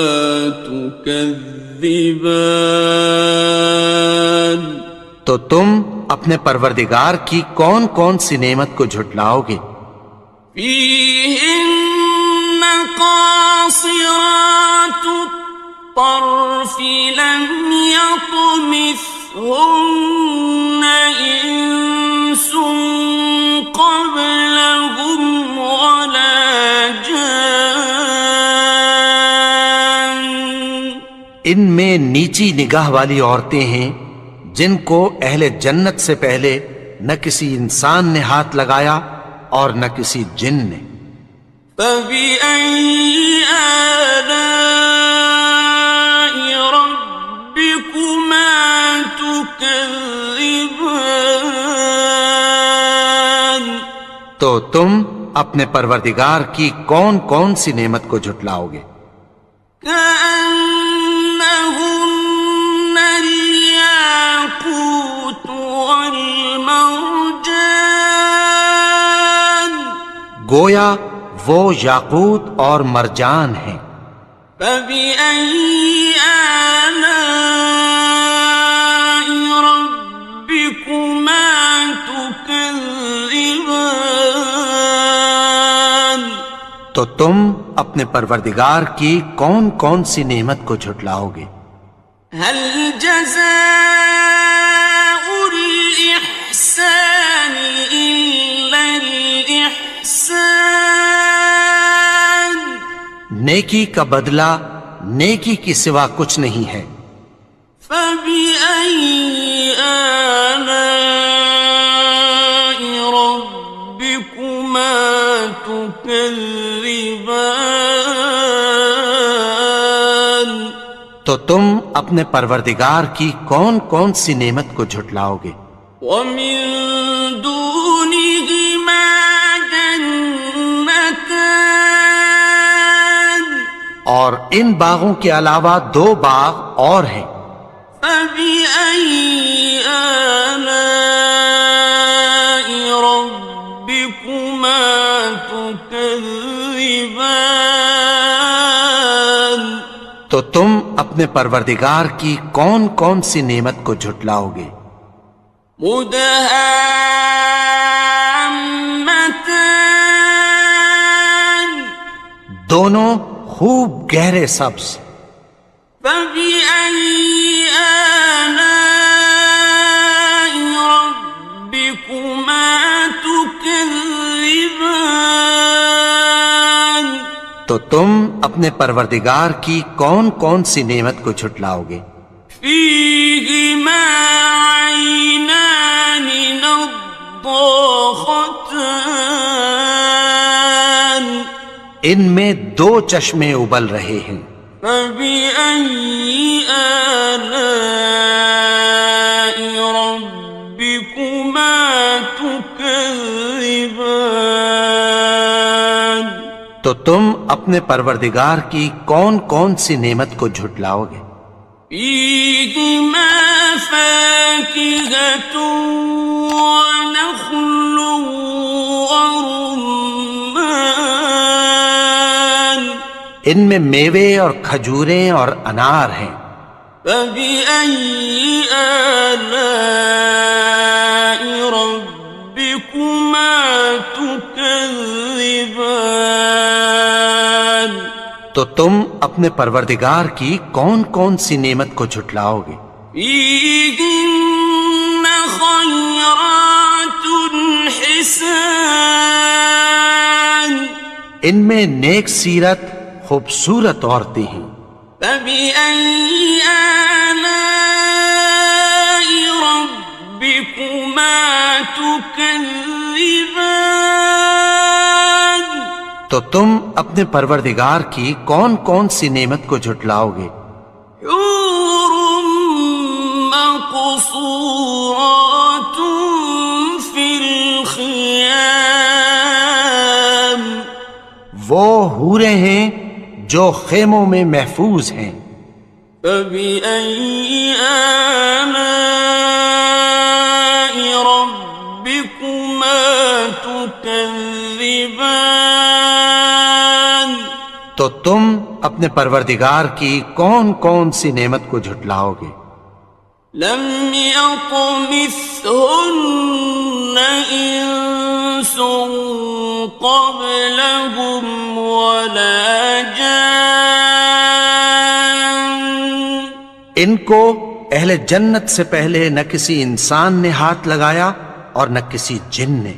Speaker 1: تُكَذِّبَانِ.
Speaker 2: تو تم اپنے پروردگار کی کون کون سی نعمت کو جھٹلاؤ گے؟
Speaker 1: فِيهِنَّ قَاصِرَاتُ الطَّرْفِ لَمْ يَطْمِثْهُنَّ إِنسٌ قَبْلَهُمْ وَلَا جَانٌّ.
Speaker 2: ان میں نیچی نگاہ والی عورتیں ہیں جن کو اہل جنت سے پہلے نہ کسی انسان نے ہاتھ لگایا اور نہ کسی جن نے۔
Speaker 1: فَبِأَيِّ آلَاءِ رَبِّكُمَا تُكَذِّبَانِ؟
Speaker 2: تو تم اپنے پروردگار کی کون کون سی نعمت کو جھٹلاؤ گے؟
Speaker 1: كأنهن الياقوت والمرجان،
Speaker 2: گویا وہ یاقوت اور مرجان ہیں۔
Speaker 1: فبأي آلاء ربكما تكذبان؟
Speaker 2: تو تم اپنے پروردگار کی کون کون سی نعمت کو جھٹلاؤ گے؟
Speaker 1: هل جزاء الإحسان إلا الإحسان؟
Speaker 2: نیکی کا بدلہ نیکی کی سوا کچھ نہیں ہے۔
Speaker 1: فبأي آلاء ربكما تكذبان؟
Speaker 2: تو تم اپنے پروردگار کی کون کون سی نعمت کو جھٹلاؤ گے؟
Speaker 1: ومن دونهما جنتان،
Speaker 2: اور ان باغوں کے علاوہ دو باغ اور ہیں۔
Speaker 1: فبأي آلاء ربكما تكذبان؟
Speaker 2: تو تم اپنے پروردگار کی کون کون سی نعمت کو جھٹلاؤ گے؟
Speaker 1: مدہامتان،
Speaker 2: دونوں خوب گہرے سبز۔
Speaker 1: فبأي آلاء ربكما تكذبان؟
Speaker 2: تو تم اپنے پروردگار کی کون کون سی نعمت کو جھٹلاؤ گے؟
Speaker 1: فيهما عينان نضاختان،
Speaker 2: ان میں دو چشمے ابل رہے ہیں۔
Speaker 1: فبأي آلاء ربكما تكذبان؟
Speaker 2: تو تم اپنے پروردگار کی کون کون سی نعمت کو جھٹلاؤ گے؟
Speaker 1: فيهما فاكهة ونخل ورمان،
Speaker 2: ان میں میوے اور کھجوریں اور انار ہیں۔
Speaker 1: فبأي آلاء ربكما تكذبان؟
Speaker 2: تو تم اپنے پروردگار کی کون کون سی نعمت کو جھٹلاؤ گے؟
Speaker 1: فيهن خيرات حسان،
Speaker 2: ان میں نیک سیرت خوبصورت عورتیں ہیں۔
Speaker 1: فبأي آلاء ربكما تكذبان؟
Speaker 2: تو تم اپنے پروردگار کی کون کون سی نعمت کو جھٹلاؤ گے؟
Speaker 1: حور مقصورات في الخيام،
Speaker 2: وہ حوریں ہیں جو خیموں میں محفوظ ہیں۔
Speaker 1: فبأي آلاء ربكما تكذبان؟
Speaker 2: تو تم اپنے پروردگار کی کون کون سی نعمت کو جھٹلاؤ گے؟
Speaker 1: لم يطمثهن إنس قبلهم ولا جان،
Speaker 2: ان کو اہل جنت سے پہلے نہ کسی انسان نے ہاتھ لگایا اور نہ کسی جن نے۔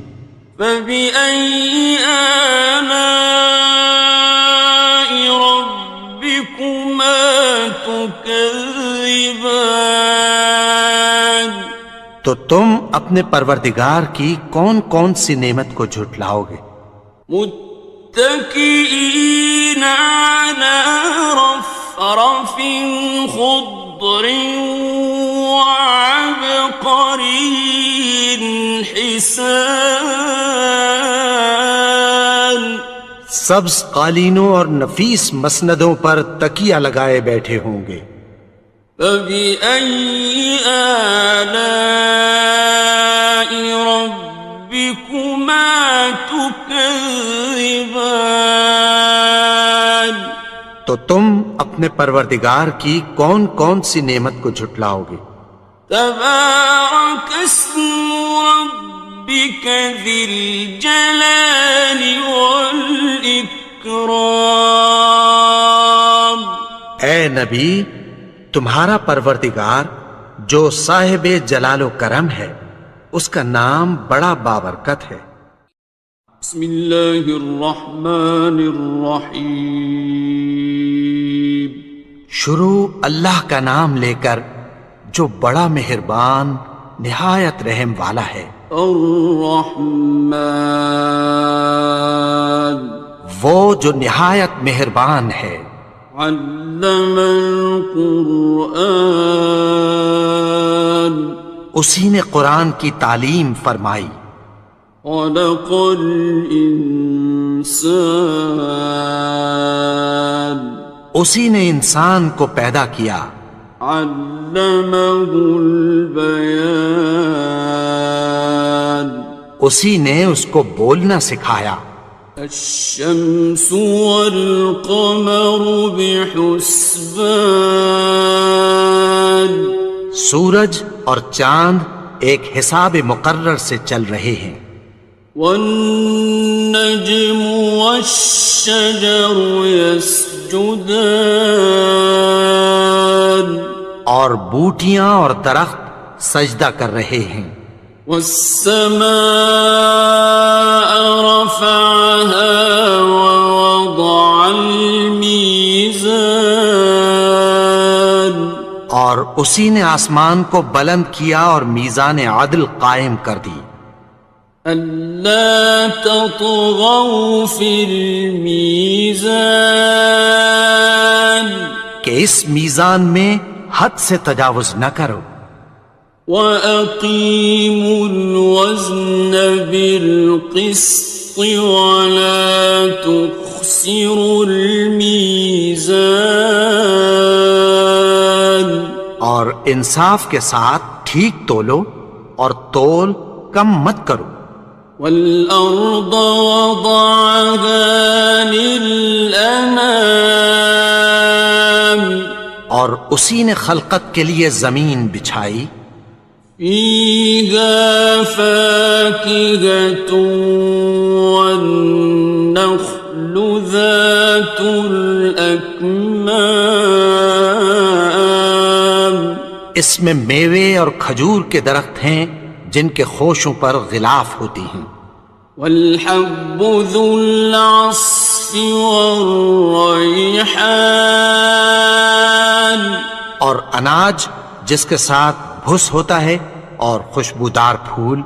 Speaker 1: فبأي آلاء ربكما تكذبان؟ تكذبان
Speaker 2: تو تم اپنے پروردگار کی کون کون سی نعمت کو جھٹلاؤ گے؟
Speaker 1: متكئين على رفرف خضر وعبقري حسان
Speaker 2: سبز قالینوں اور نفیس مسندوں پر تکیہ لگائے بیٹھے ہوں گے۔
Speaker 1: فبأي آلاء ربكما تكذبان
Speaker 2: تو تم اپنے پروردگار کی کون کون سی نعمت کو جھٹلاؤ گے؟
Speaker 1: تبارك اسم ربك ذي الجلال والإكرام
Speaker 2: اے نبی، تمہارا پروردگار جو صاحب جلال و کرم ہے، اس کا نام بڑا بابرکت ہے۔
Speaker 1: بسم اللہ الرحمن الرحیم
Speaker 2: شروع اللہ کا نام لے کر جو بڑا مہربان نہایت رحم والا ہے۔
Speaker 1: الرحمن
Speaker 2: وہ جو نہایت مہربان ہے۔
Speaker 1: علم القرآن
Speaker 2: اسی نے قرآن کی تعلیم فرمائی۔
Speaker 1: خلق الانسان
Speaker 2: اسی نے انسان کو پیدا کیا۔
Speaker 1: علمہ البیان
Speaker 2: اسی نے اس کو بولنا سکھایا۔
Speaker 1: الشمس والقمر بحسبان
Speaker 2: سورج اور چاند ایک حساب مقرر سے چل رہے ہیں۔
Speaker 1: والنجم والشجر يسجدان
Speaker 2: اور بوٹیاں اور درخت سجدہ کر رہے ہیں۔
Speaker 1: والسماء رفعها ووضع الميزان
Speaker 2: اور اسی نے آسمان کو بلند کیا اور میزان عدل قائم کر دی۔
Speaker 1: ألا تطغوا في الميزان
Speaker 2: کہ اس میزان میں حد سے تجاوز نہ کرو۔
Speaker 1: وَأَقِيمُوا الْوَزْنَ بِالْقِسْطِ وَلَا تُخْسِرُوا الْمِيزَانَ
Speaker 2: اور انصاف کے ساتھ ٹھیک تولو اور تول کم مت کرو۔
Speaker 1: وَالْأَرْضَ وَضَعَهَا لِلْأَنَامِ
Speaker 2: اور اسی نے خلقت کے لیے زمین بچھائی۔
Speaker 1: فِيهَا فَاكِهَةٌ وَالنَّخْلُ ذَاتُ الْأَكْمَامِ
Speaker 2: اس میں میوے اور کھجور کے درخت ہیں جن کے خوشوں پر غلاف ہوتی ہیں۔
Speaker 1: وَالْحَبُّ ذُو الْعَصْفِ وَالرَّيْحَانِ
Speaker 2: اور اناج جس کے ساتھ بھس ہوتا ہے اور خوشبودار پھول۔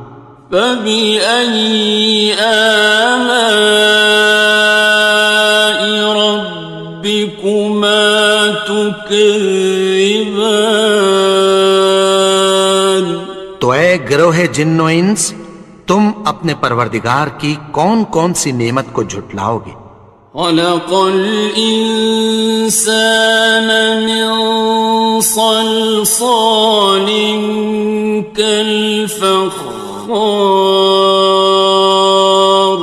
Speaker 1: فَبِأَيِّ آلَاءِ رَبِّكُمَا تُكَذِّبَانِ
Speaker 2: تو اے گروہ جن و انس، تم اپنے پروردگار کی کون کون سی نعمت کو جھٹلاؤ گے؟
Speaker 1: خلق الإنسان من صلصال كالفخار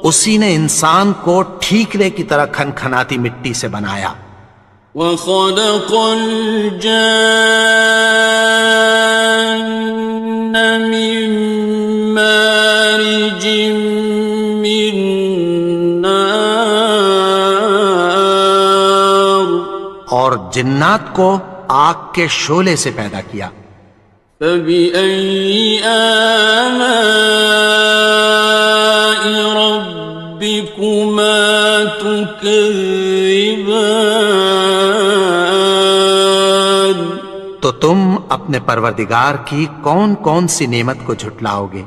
Speaker 2: اسی نے انسان کو ٹھیکرے کی طرح کھنکھناتی مٹی سے بنایا۔
Speaker 1: وخلق الجان من مارج من نار
Speaker 2: اور جنات کو آگ کے شعلے سے پیدا کیا۔
Speaker 1: فبأي آلاء ربكما تكذبان
Speaker 2: تم اپنے پروردگار کی کون کون سی نعمت کو جھٹلاؤ گے؟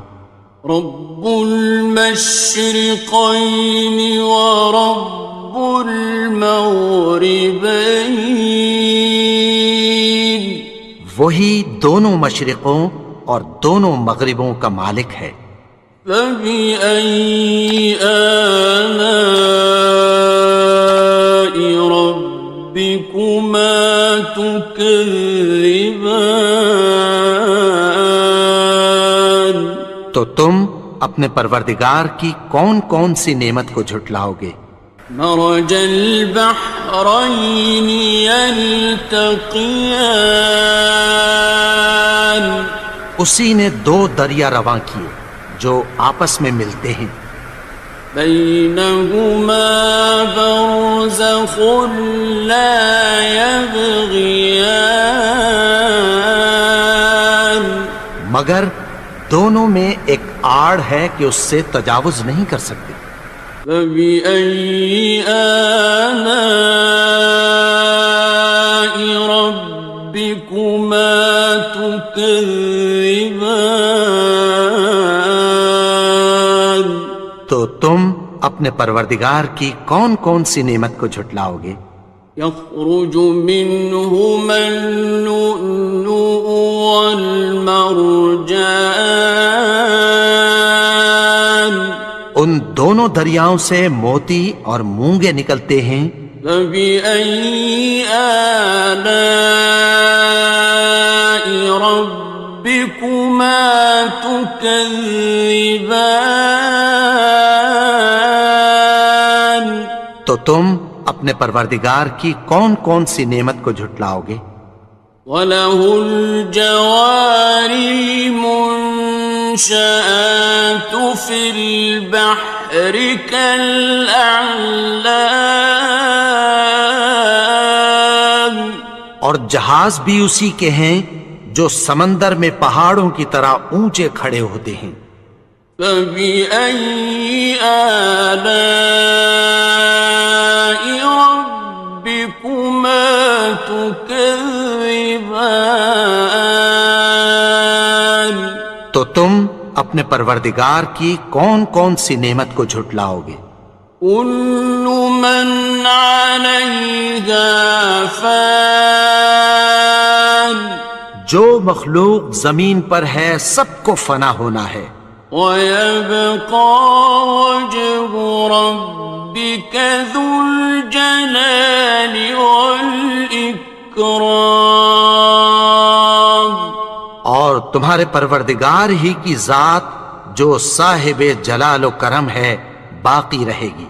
Speaker 1: رب المشرقین ورب المغربین،
Speaker 2: وہی دونوں مشرقوں اور دونوں مغربوں کا مالک ہے۔
Speaker 1: فبأي آلاء ربكما تكذبان،
Speaker 2: تو تم اپنے پروردگار کی کون کون سی نعمت کو جھٹلاؤ گے؟
Speaker 1: مرج البحرين يلتقيان،
Speaker 2: اسی نے دو دریا رواں کیے جو آپس میں ملتے ہیں،
Speaker 1: بينهما برزخ لا يبغيان،
Speaker 2: مگر دونوں میں ایک آڑ ہے کہ اس سے تجاوز نہیں کر سکتے۔
Speaker 1: فبأي آلاء ربكما تكذبان،
Speaker 2: تو تم اپنے پروردگار کی کون کون سی نعمت کو جھٹلاؤ گے؟
Speaker 1: يخرج منهما اللؤلؤ والمرجان،
Speaker 2: ان دونوں دریاؤں سے موتی اور مونگے نکلتے ہیں۔
Speaker 1: فبأي آلاء ربكما تكذبان،
Speaker 2: تو تم اپنے پروردگار کی کون کون سی نعمت کو جھٹلاؤ گے؟
Speaker 1: وَلَهُ الْجَوَارِ الْمُنشَآتُ فِي الْبَحْرِ كَالْأَعْلَامِ،
Speaker 2: اور جہاز بھی اسی کے ہیں جو سمندر میں پہاڑوں کی طرح اونچے کھڑے ہوتے ہیں۔
Speaker 1: فَبِأَيِّ آلَاءِ رَبِّكُمَا تُكَذِّبَانِ،
Speaker 2: تو تم اپنے پروردگار کی کون کون سی نعمت کو جھٹلاؤ گے؟
Speaker 1: كُلُّ مَنْ عَلَيْهَا فَانٍ،
Speaker 2: جو مخلوق زمین پر ہے سب کو فنا ہونا ہے،
Speaker 1: وَيَبْقَى وَجْهُ رَبِّكَ ذُو الْجَلَالِ وَالْإِكْرَامِ،
Speaker 2: اور تمہارے پروردگار ہی کی ذات جو صاحب جلال و کرم ہے باقی رہے گی۔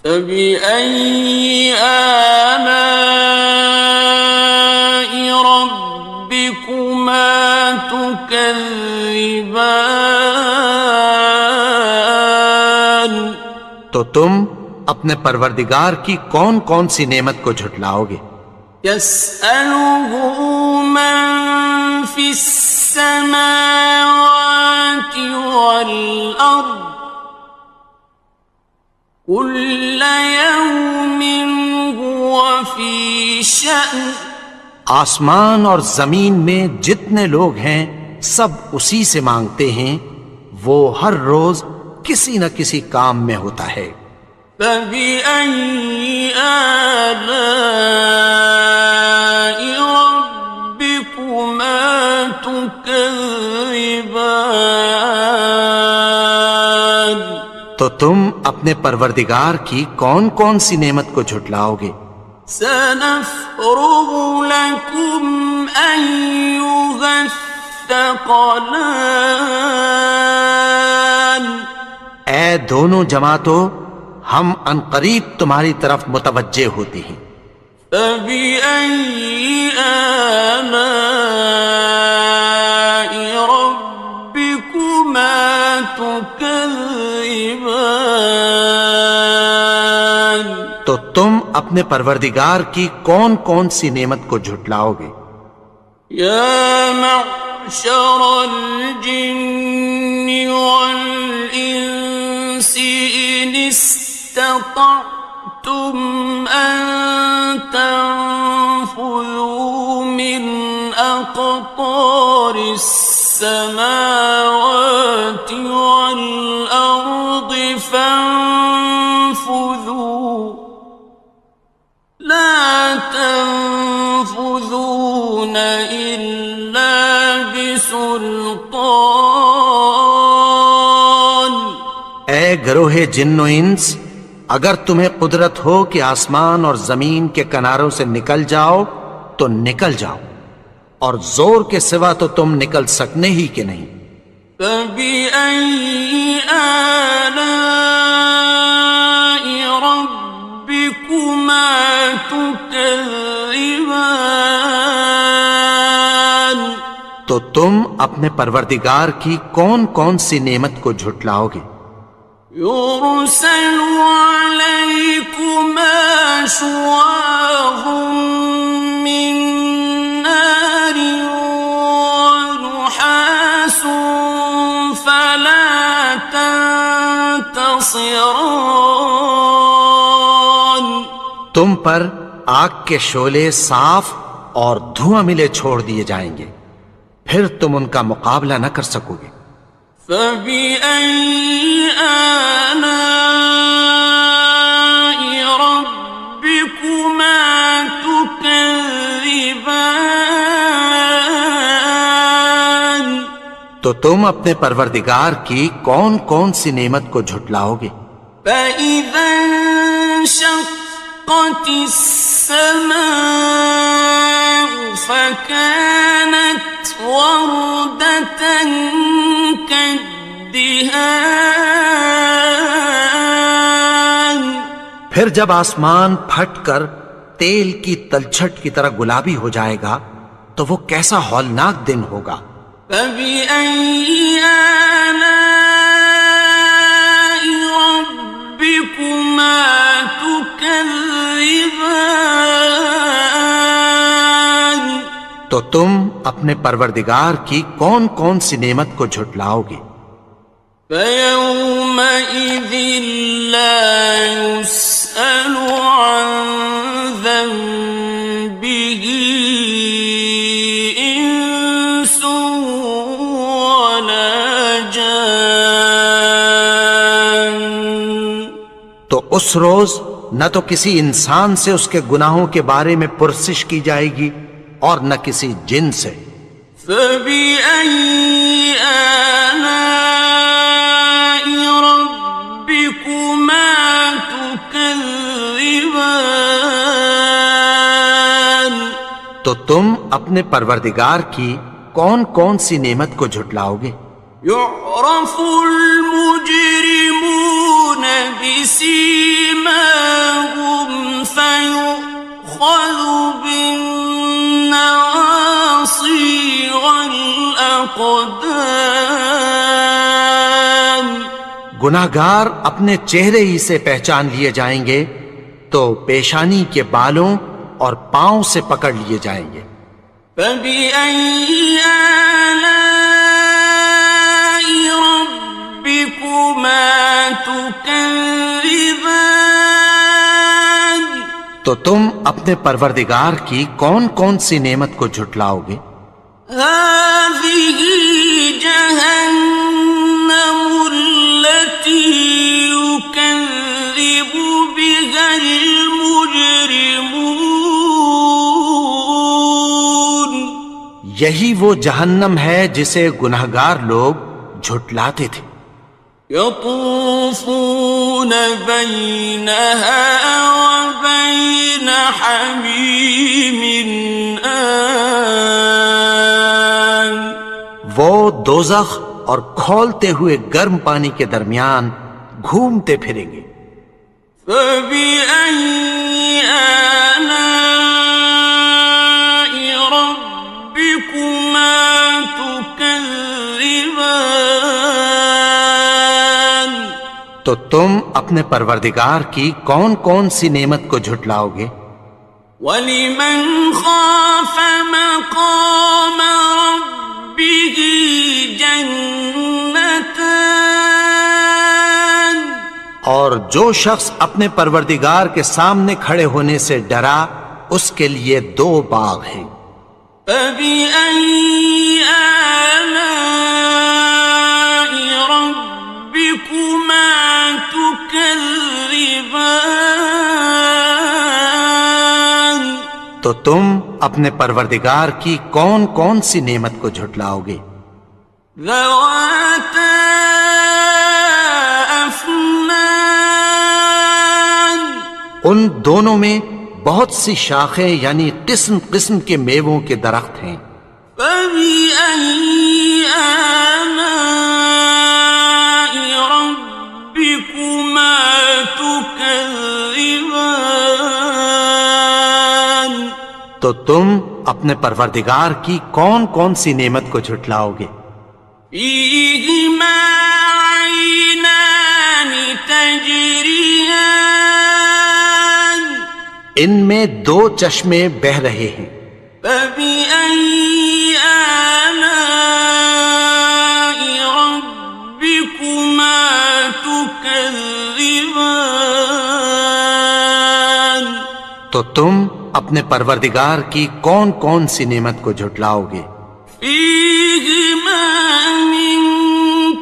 Speaker 1: فَبِأَيِّ آلَاءِ رَبِّكُمَا تُكَذِّبَانِ،
Speaker 2: تو تم اپنے پروردگار کی کون کون سی نعمت کو جھٹلاؤ گے؟
Speaker 1: يَسْأَلُهُ مَن فِي السَّمَاوَاتِ وَالْأَرْضِ كُلَّ يَوْمٍ هُوَ فِي شَأْنٍ،
Speaker 2: آسمان اور زمین میں جتنے لوگ ہیں سب اسی سے مانگتے ہیں، وہ ہر روز کسی نہ کسی کام میں ہوتا ہے۔
Speaker 1: فَبِأَيِّ آلَاءِ رَبِّكُمَا تُكَذِّبَانِ،
Speaker 2: تو تم اپنے پروردگار کی کون کون سی نعمت کو جھٹلاؤ گے؟
Speaker 1: سَنَفْرُغُ لَكُمْ أَيُّهَ الثَّقَلَانِ،
Speaker 2: اے دونوں جماعتوں، ہم عنقریب تمہاری طرف متوجہ ہوتے ہیں۔
Speaker 1: فَبِأَيِّ آلَاءِ رَبِّكُمَا تُكَذِّبَانِ،
Speaker 2: تو تم اپنے پروردگار کی کون کون سی نعمت کو جھٹلاؤ گے؟
Speaker 1: يَا مَعْشَرَ الْجِنِّ وَالْإِنسِ إِنِ اسْتَطَعْتُمْ أَن تَنفُذُوا مِنْ أَقْطَارِ أقطار السماوات والأرض فانفذوا لا تنفذون إلا بسلطان.
Speaker 2: اے گروہ جن و انس، اگر تمہیں قدرت ہو کہ آسمان اور زمین کے کناروں سے نکل جاؤ تو نکل جاؤ، اور زور کے سوا تو تم نکل سکنے ہی کہ نہیں.
Speaker 1: فَبِأَيِّ آلَاءِ رَبِّكُمَا تُكَذِّبَانِ.
Speaker 2: تو تم اپنے پروردگار کی کون کون سی نعمت کو جھٹلاؤ گے؟
Speaker 1: يُرْسَلُ عَلَيْكُمَا شُوَاظٌ مِّن نَّارٍ وَنُحَاسٌ فَلَا تَنتَصِرَانِ.
Speaker 2: تم پر آگ کے شعلے صاف اور دھواں ملے چھوڑ دیے جائیں گے، پھر تم ان کا مقابلہ نہ کر سکو گے.
Speaker 1: فَبِأَيِّ آلَاءِ رَبِّكُمَا تُكَذِّبَانِ.
Speaker 2: تو تم اپنے پروردگار کی کون کون سی نعمت کو جھٹلاؤ گے؟
Speaker 1: فَإِذَا انشَقَّتِ السَّمَاءُ فَكَانَتْ وَرْدَةً كَالدِّهَانِ.
Speaker 2: پھر جب آسمان پھٹ کر تیل کی تلچھٹ کی طرح گلابی ہو جائے گا تو وہ کیسا ہولناک دن ہوگا.
Speaker 1: فَبِأَيِّ آلَاءِ رَبِّكُمَا تُكَذِّبَانِ.
Speaker 2: تو تم اپنے پروردگار کی کون کون سی نعمت کو جھٹلاؤ گے؟
Speaker 1: فَيَوْمَئِذٍ لَا يُسْأَلُ عَنْ ذَنبِهِ إِنسٌ وَلَا جَانٌ.
Speaker 2: تو اس روز نہ تو کسی انسان سے اس کے گناہوں کے بارے میں پرسش کی جائے گی اور نہ کسی جن سے.
Speaker 1: فَبِأَيِّ آلَاءِ رَبِّكُمَا تُكَذِّبَانِ.
Speaker 2: تو تم اپنے پروردگار کی کون کون سی نعمت کو جھٹلاؤ گے؟
Speaker 1: يُعْرَفُ الْمُجْرِمُونَ بِسِيمَاهُمْ فَيُؤْخَذُ بِالنَّوَاصِي وَالْأَقْدَامِ.
Speaker 2: گناہگار اپنے چہرے ہی سے پہچان لیے جائیں گے تو پیشانی کے بالوں اور پاؤں سے پکڑ لیے جائیں گے.
Speaker 1: فَبِأَيِّ آلَاءِ رَبِّكُمَا تُكَذِّبَانِ.
Speaker 2: تو تم اپنے پروردگار کی کون کون سی نعمت کو جھٹلاؤ گے؟
Speaker 1: هَٰذِهِ جَهَنَّمُ الَّتِي يُكَذِّبُ بِهَا الْمُجْرِمُونَ.
Speaker 2: یہی وہ جہنم ہے جسے گناہگار لوگ جھٹلاتے تھے.
Speaker 1: يَطُوفُونَ بَيْنَهَا وَبَيْنَ حَمِيمٍ آنٍ.
Speaker 2: وہ دوزخ اور کھولتے ہوئے گرم پانی کے درمیان گھومتے پھریں گے.
Speaker 1: فَبِأَيِّ آلَاءِ رَبِّكُمَا تُكَذِّبَانِ.
Speaker 2: تو تم اپنے پروردگار کی کون کون سی نعمت کو جھٹلاؤ گے؟
Speaker 1: وَلِمَنْ خَافَ مَقَامَ رَبِّهِ جَنَّتَانِ.
Speaker 2: اور جو شخص اپنے پروردگار کے سامنے کھڑے ہونے سے ڈرا اس کے لیے 2 باغ ہیں.
Speaker 1: فبأي آلاء ربكما تكذبان؟
Speaker 2: تو تم اپنے پروردگار کی کون کون سی نعمت کو جھٹلاؤ گے؟
Speaker 1: ذواتا افنان،
Speaker 2: ان دونوں میں بہت سی شاخیں یعنی قسم قسم کے میووں کے درخت ہیں۔
Speaker 1: فبأي آلاء ربكما تكذبان؟
Speaker 2: تو تم اپنے پروردگار کی کون کون سی نعمت کو جھٹلاؤ گے؟
Speaker 1: فيهما عينان تجريان،
Speaker 2: ان میں دو چشمے بہہ رہے ہیں۔
Speaker 1: فبأي آلاء ربكما تكذبان؟
Speaker 2: تو تم اپنے پروردگار کی کون کون سی نعمت کو جھٹلاؤ گے؟
Speaker 1: فيهما من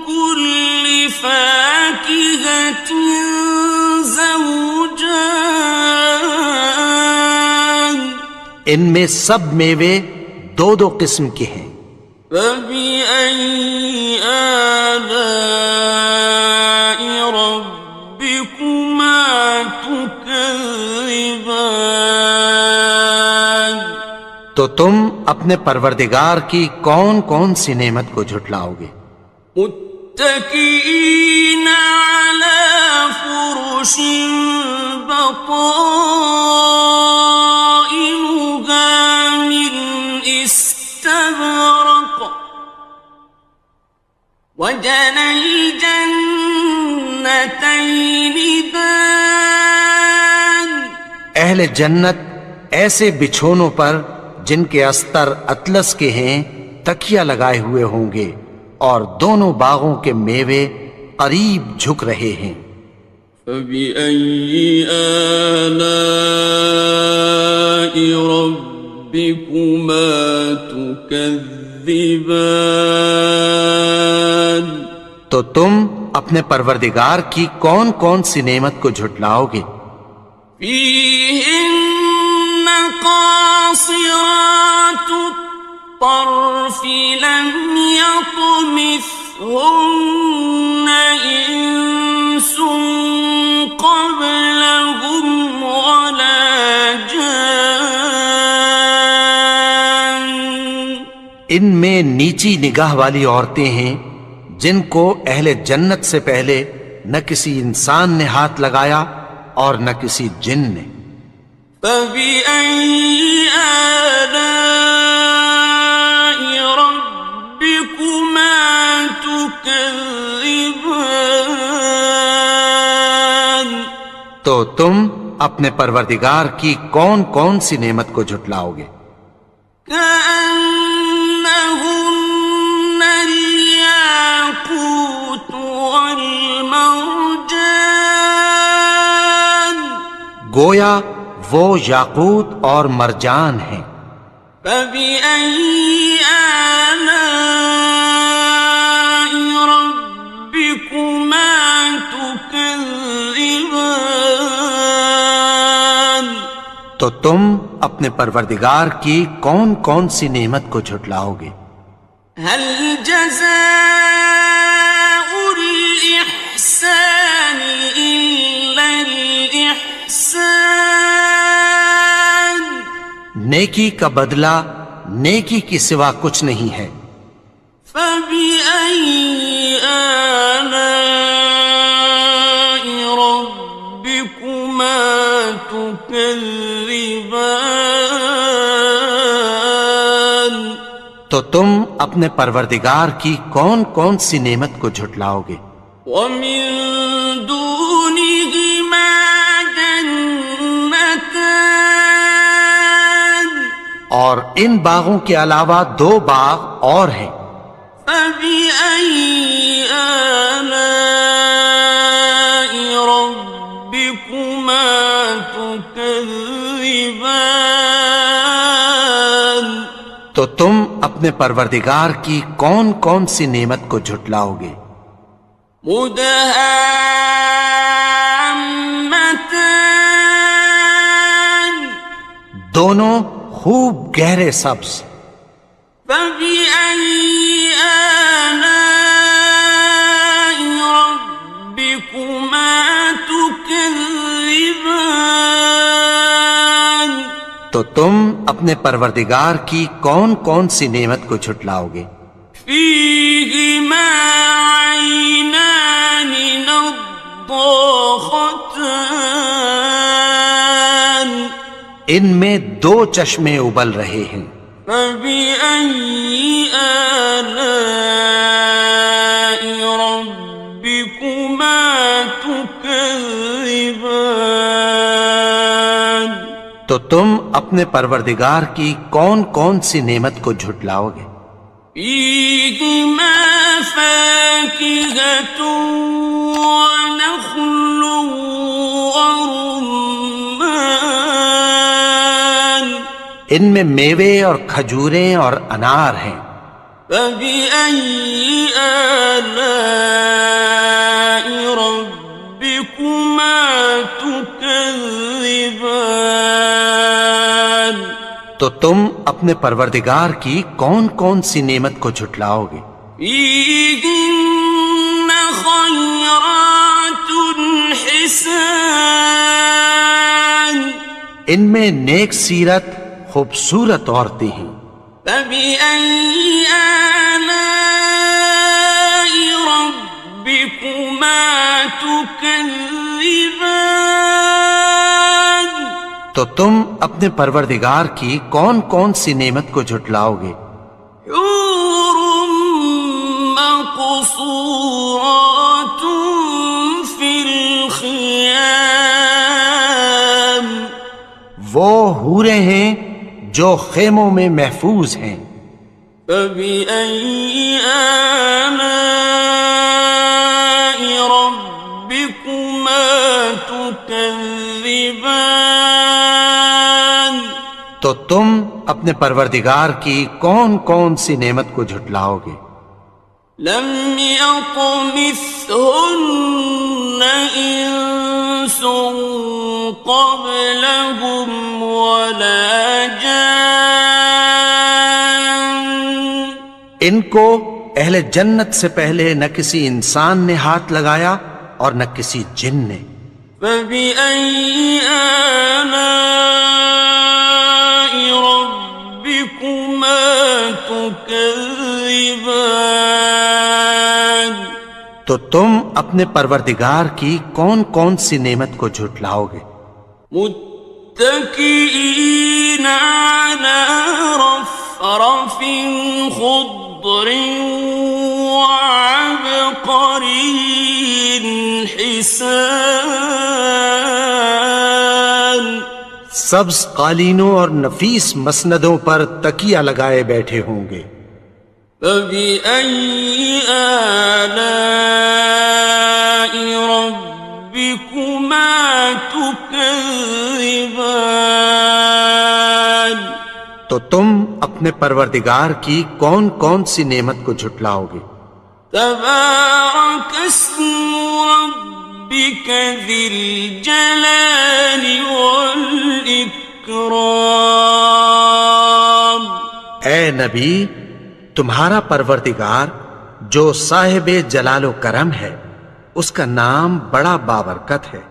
Speaker 1: كل فاكهة زوجان،
Speaker 2: ان میں سب میوے دو دو قسم کے ہیں۔
Speaker 1: فبأي آلاء ربكما تكذبان؟
Speaker 2: تو تم اپنے پروردگار کی کون کون سی نعمت کو جھٹلاؤ گے؟
Speaker 1: متكئين على فرش بطائنها من استبرق، وجنى الجنتين دان،
Speaker 2: اہل جنت ایسے بچھونوں پر جن کے استر اطلس کے ہیں تکیہ لگائے ہوئے ہوں گے، اور دونوں باغوں کے میوے قریب جھک رہے ہیں۔
Speaker 1: فبأي آلاء ربكما تكذبان؟
Speaker 2: تو تم اپنے پروردگار کی کون کون سی نعمت کو جھٹلاؤ گے؟
Speaker 1: فيهن قاصرات الطرف لم يطمثهن إنس قبلهم ولا جان،
Speaker 2: ان میں نیچی نگاہ والی عورتیں ہیں جن کو اہل جنت سے پہلے نہ کسی انسان نے ہاتھ لگایا اور نہ کسی جن نے۔
Speaker 1: فبأي آلاء ربكما تكذبان؟
Speaker 2: تو تم اپنے پروردگار کی کون کون سی نعمت کو جھٹلاؤ گے؟
Speaker 1: كأنهن الياقوت والمرجان،
Speaker 2: گویا وہ یاقوت اور مرجان ہیں۔
Speaker 1: فبأي آلاء ربكما تكذبان؟
Speaker 2: تو تم اپنے پروردگار کی کون کون سی نعمت کو جھٹلاؤ گے؟
Speaker 1: هل جزاء الإحسان إلا الإحسان؟
Speaker 2: نیکی کا بدلہ نیکی کی سوا کچھ نہیں ہے۔
Speaker 1: فبأي آلاء ربكما تكذبان؟
Speaker 2: تو تم اپنے پروردگار کی کون کون سی نعمت کو جھٹلاؤ گے؟
Speaker 1: ومن دونهما جنتان،
Speaker 2: اور ان باغوں کے علاوہ دو باغ اور ہیں۔
Speaker 1: فبأي آلاء ربكما تكذبان؟
Speaker 2: تو تو تم اپنے پروردگار کی کون کون سی نعمت کو جھٹلاؤ گے؟
Speaker 1: مدہامتان
Speaker 2: دونوں خوب گہرے سبز.
Speaker 1: فبأي آلاء ربكما تكذبان
Speaker 2: تو تم اپنے پروردگار کی کون کون سی نعمت کو جھٹلاؤ گے؟
Speaker 1: فيهما عينان نضاختان
Speaker 2: ان میں دو چشمے ابل رہے ہیں.
Speaker 1: فبأي آلاء ربكما تكذبان
Speaker 2: تو تم اپنے پروردگار کی کون کون سی نعمت کو جھٹلاؤ گے؟
Speaker 1: فيهما فاكهة ونخل ورمان
Speaker 2: ان میں میوے اور کھجوریں اور انار ہیں.
Speaker 1: فبأي آلاء ربكما تكذبان
Speaker 2: تو تم اپنے پروردگار کی کون کون سی نعمت کو جھٹلاؤ گے؟
Speaker 1: فيهن خيرات حسان
Speaker 2: ان میں نیک سیرت خوبصورت عورتیں ہیں.
Speaker 1: فبأي آلاء ربكما تكذبان
Speaker 2: تو تم اپنے پروردگار کی کون کون سی نعمت کو جھٹلاؤ گے؟
Speaker 1: حور مقصورات في الخيام
Speaker 2: وہ حوریں ہیں جو خیموں میں محفوظ ہیں.
Speaker 1: فبأي آلاء ربكما تكذبان
Speaker 2: تو تم اپنے پروردگار کی کون کون سی نعمت کو جھٹلاؤ گے؟
Speaker 1: لم يطمثهن إنس قبلهم ولا جان
Speaker 2: ان کو اہل جنت سے پہلے نہ کسی انسان نے ہاتھ لگایا اور نہ کسی جن نے.
Speaker 1: فبأي آلاء ربكما تكذبان
Speaker 2: تو تم اپنے پروردگار کی کون کون سی نعمت کو جھٹلاؤ گے؟
Speaker 1: متكئين على رفرف خضر وعبقري حسان
Speaker 2: سبز قالینوں اور نفیس مسندوں پر تکیہ لگائے بیٹھے ہوں گے.
Speaker 1: فبأي آلاء ربكما تكذبان
Speaker 2: تو تم اپنے پروردگار کی کون کون سی نعمت کو جھٹلاؤ گے؟
Speaker 1: تبارك اسم ربك ذي الجلال والإكرام
Speaker 2: اے نبی، تمہارا پروردگار جو صاحب جلال و کرم ہے اس کا نام بڑا بابرکت ہے.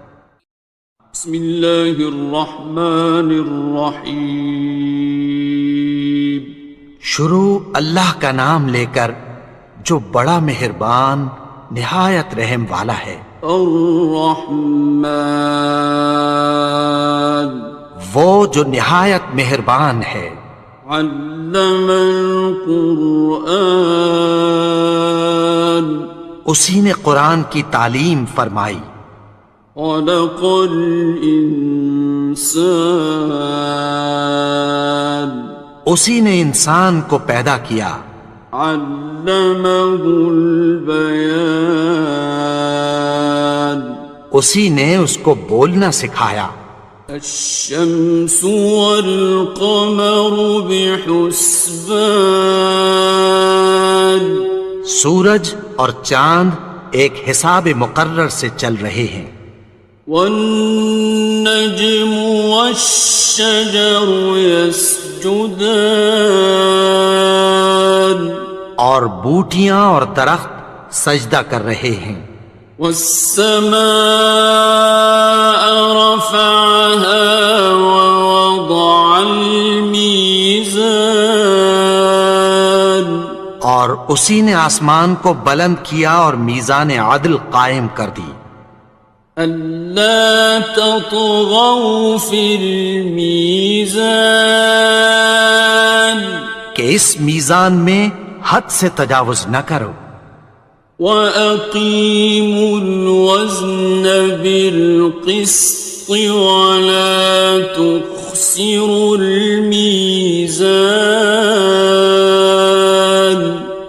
Speaker 1: بسم اللہ الرحمن الرحیم
Speaker 2: شروع اللہ کا نام لے کر جو بڑا مہربان نہایت رحم والا ہے.
Speaker 1: الرحمن
Speaker 2: وہ جو نہایت مہربان ہے.
Speaker 1: علم القرآن
Speaker 2: اسی نے قرآن کی تعلیم فرمائی.
Speaker 1: خلق الانسان
Speaker 2: اسی نے انسان کو پیدا کیا.
Speaker 1: علمہ البیان
Speaker 2: اسی نے اس کو بولنا سکھایا.
Speaker 1: الشمس والقمر بحسبان
Speaker 2: سورج اور چاند ایک حساب مقرر سے چل رہے ہیں.
Speaker 1: والنجم والشجر يسجدان
Speaker 2: اور بوٹیاں اور درخت سجدہ کر رہے ہیں.
Speaker 1: والسماء رفعها ووضع الميزان
Speaker 2: اور اسی نے آسمان کو بلند کیا اور میزان عدل قائم کر دی.
Speaker 1: ألا تطغوا في الميزان
Speaker 2: کہ اس میزان میں حد سے تجاوز نہ کرو.
Speaker 1: وَأَقِيمُوا الْوَزْنَ بِالْقِسْطِ وَلَا تُخْسِرُوا الْمِيزَانَ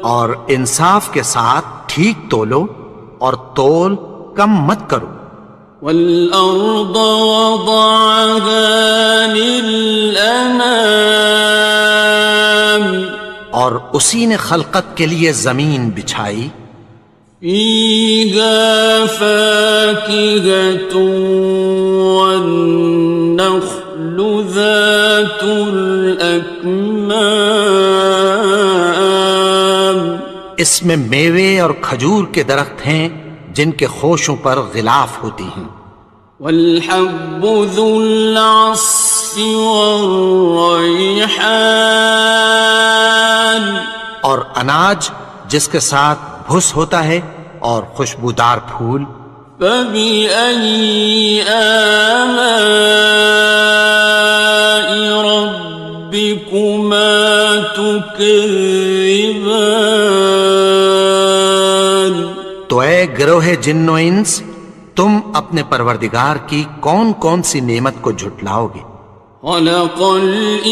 Speaker 2: اور انصاف کے ساتھ ٹھیک تولو اور تول کم مت کرو.
Speaker 1: وَالْأَرْضَ وَضَعَهَا لِلْأَنَامِ
Speaker 2: اور اسی نے خلقت کے لیے زمین بچھائی.
Speaker 1: فِيهَا فَاكِهَةٌ وَالنَّخْلُ ذَاتُ الْأَكْمَامِ
Speaker 2: اس میں میوے اور کھجور کے درخت ہیں جن کے خوشوں پر غلاف ہوتی ہیں.
Speaker 1: وَالْحَبُّ ذُو الْعَصْفِ وَالرَّيْحَانِ
Speaker 2: اور اناج جس کے ساتھ بھس ہوتا ہے اور خوشبودار پھول.
Speaker 1: فَبِأَيِّ آلَاءِ رَبِّكُمَا تُكَذِّبَانِ
Speaker 2: تو اے گروہ جن و انس تم اپنے پروردگار کی کون کون سی نعمت کو جھٹلاؤ گے.
Speaker 1: خَلَقَ الْإِنسَانَ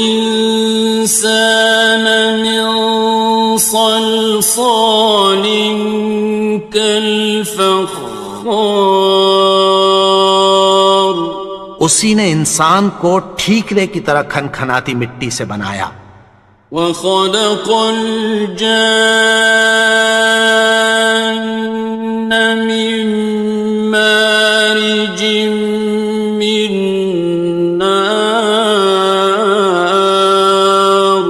Speaker 1: مِنْ صَلْصَالٍ كَالْفَخَّارِ
Speaker 2: اسی نے انسان کو ٹھیکرے کی طرح کھنکھناتی مٹی سے بنایا.
Speaker 1: وَخَلَقَ الْجَانَّ مِن مَّارِجٍ مِّن نَّارٍ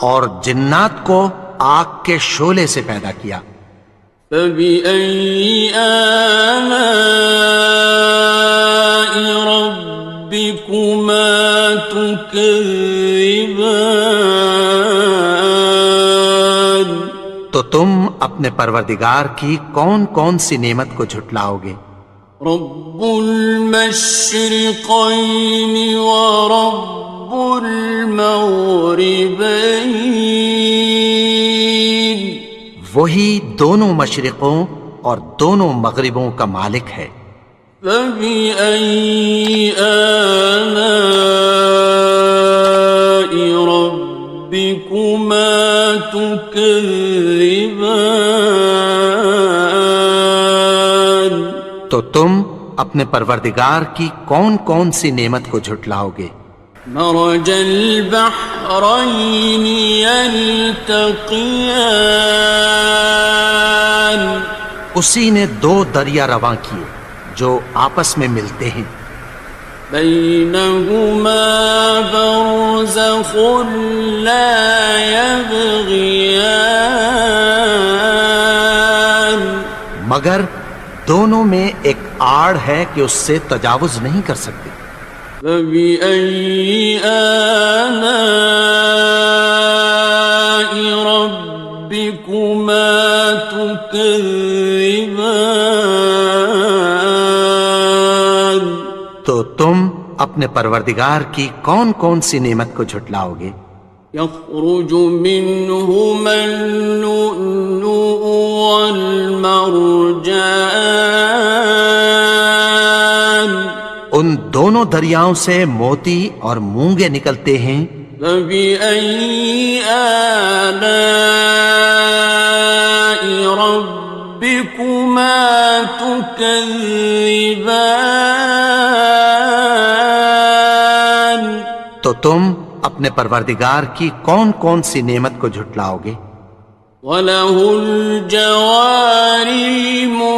Speaker 2: اور جنات کو آگ کے شعلے سے پیدا کیا.
Speaker 1: فَبِأَيِّ آلَاءِ رَبِّكُمَا تُكَذِّبَانِ
Speaker 2: تو تم اپنے پروردگار کی کون کون سی نعمت کو جھٹلاؤ گے.
Speaker 1: رب المشرقين ورب المغربين
Speaker 2: وہی دونوں مشرقوں اور دونوں مغربوں کا مالک ہے.
Speaker 1: فبأي آلاء ربكما تكذبان
Speaker 2: تو تم اپنے پروردگار کی کون کون سی نعمت کو جھٹلاؤ گے.
Speaker 1: مرج البحرين يلتقيان
Speaker 2: اسی نے دو دریا رواں کیے جو آپس میں ملتے ہیں.
Speaker 1: بينهما برزخ لا يبغيان
Speaker 2: مگر دونوں میں ایک آڑ ہے کہ اس سے تجاوز نہیں کر سکتے.
Speaker 1: فبأي آلاء ربكما تكذبان
Speaker 2: تو تم اپنے پروردگار کی کون کون سی نعمت کو جھٹلاؤ گے.
Speaker 1: يخرج منهما اللؤلؤ والمرجان
Speaker 2: ان دونوں دریاؤں سے موتی اور مونگے نکلتے ہیں.
Speaker 1: فبأي آلاء ربكما تكذبان
Speaker 2: تو تم اپنے پروردگار کی کون کون سی نعمت کو جھٹلاؤ گے؟
Speaker 1: وَلَهُ الْجَوَارِ الْمُنشَآتُ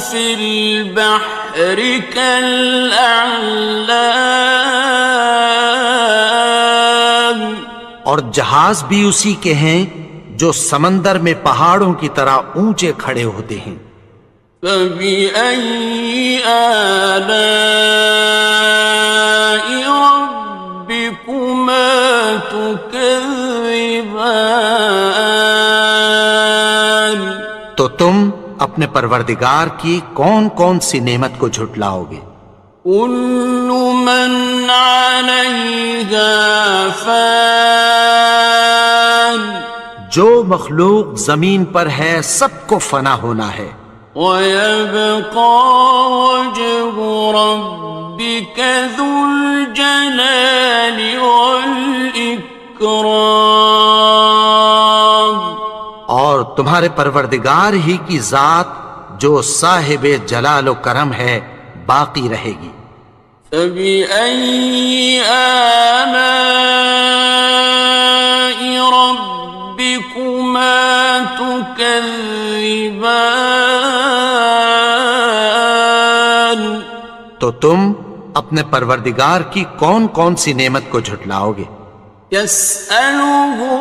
Speaker 1: فِي الْبَحْرِ كَالْأَعْلَامِ،
Speaker 2: اور جہاز بھی اسی کے ہیں جو سمندر میں پہاڑوں کی طرح اونچے کھڑے ہوتے ہیں۔
Speaker 1: فَبِأَيِّ آلَاءِ رَبِّكُمَا تُكَذِّبَانِ،
Speaker 2: تو تم اپنے پروردگار کی کون کون سی نعمت کو جھٹلاؤ گے؟
Speaker 1: كُلُّ مَنْ عَلَيْهَا فَانٍ،
Speaker 2: جو مخلوق زمین پر ہے سب کو فنا ہونا ہے،
Speaker 1: وَيَبْقَى وَجْهُ رَبِّكَ ذُو الْجَلَالِ وَالْإِكْرَامِ،
Speaker 2: اور تمہارے پروردگار ہی کی ذات جو صاحب جلال و کرم ہے باقی رہے گی۔
Speaker 1: فَبِأَيِّ آلَاءِ رَبِّكُمَا تُكَذِّبَانِ،
Speaker 2: تو تم اپنے پروردگار کی کون کون سی نعمت کو جھٹلاؤ گے؟
Speaker 1: يَسْأَلُهُ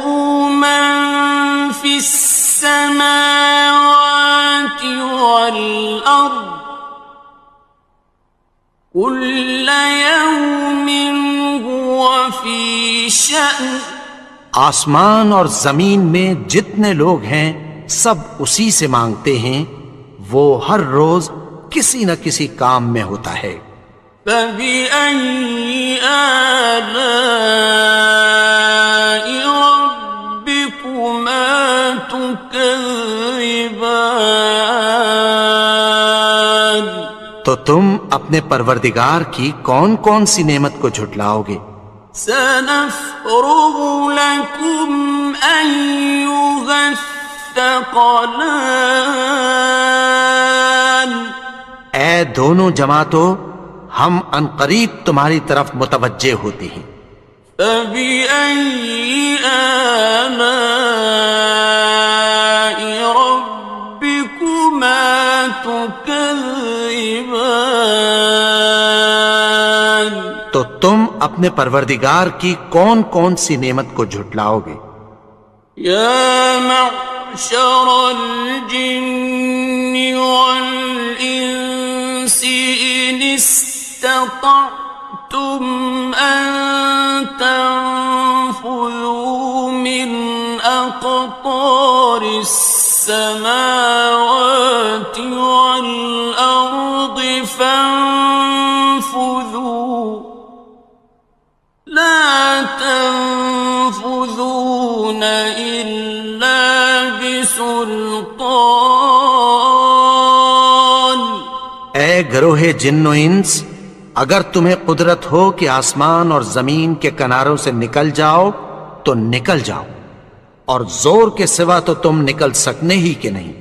Speaker 1: مَن فِي السَّمَاوَاتِ وَالْأَرْضِ كُلَّ يَوْمٍ هُوَ فِي شَأْنٍ،
Speaker 2: آسمان اور زمین میں جتنے لوگ ہیں سب اسی سے مانگتے ہیں، وہ ہر روز کسی نہ کسی کام میں ہوتا ہے۔
Speaker 1: فَبِأَيِّ آلَاءِ رَبِّكُمَا تُكَذِّبَانِ،
Speaker 2: تو تم اپنے پروردگار کی کون کون سی نعمت کو جھٹلاؤ گے؟
Speaker 1: سَنَفْرُغُ لَكُمْ أَيُّهَ الثَّقَلَانِ،
Speaker 2: اے دونوں جماعتوں، ہم عنقریب تمہاری طرف متوجہ ہوتے ہیں۔
Speaker 1: فَبِأَيِّ آلَاءِ رَبِّكُمَا تُكَذِّبَانِ،
Speaker 2: تو تم اپنے پروردگار کی کون کون سی نعمت کو جھٹلاؤ گے؟
Speaker 1: يَا مَعْشَرَ الْجِنِّ وَالْإِنسِ إِنِ اسْتَطَعْتُمْ أَن تَنفُذُوا مِنْ أَقْطَارِ السَّمَاوَاتِ وَالْأَرْضِ فَانفُذُوا لَا تَنفُذُونَ إِلَّا بِسُلْطَانٍ،
Speaker 2: اے گروہ جن و انس، اگر تمہیں قدرت ہو کہ آسمان اور زمین کے کناروں سے نکل جاؤ تو نکل جاؤ، اور زور کے سوا تو تم نکل سکنے ہی کہ نہیں۔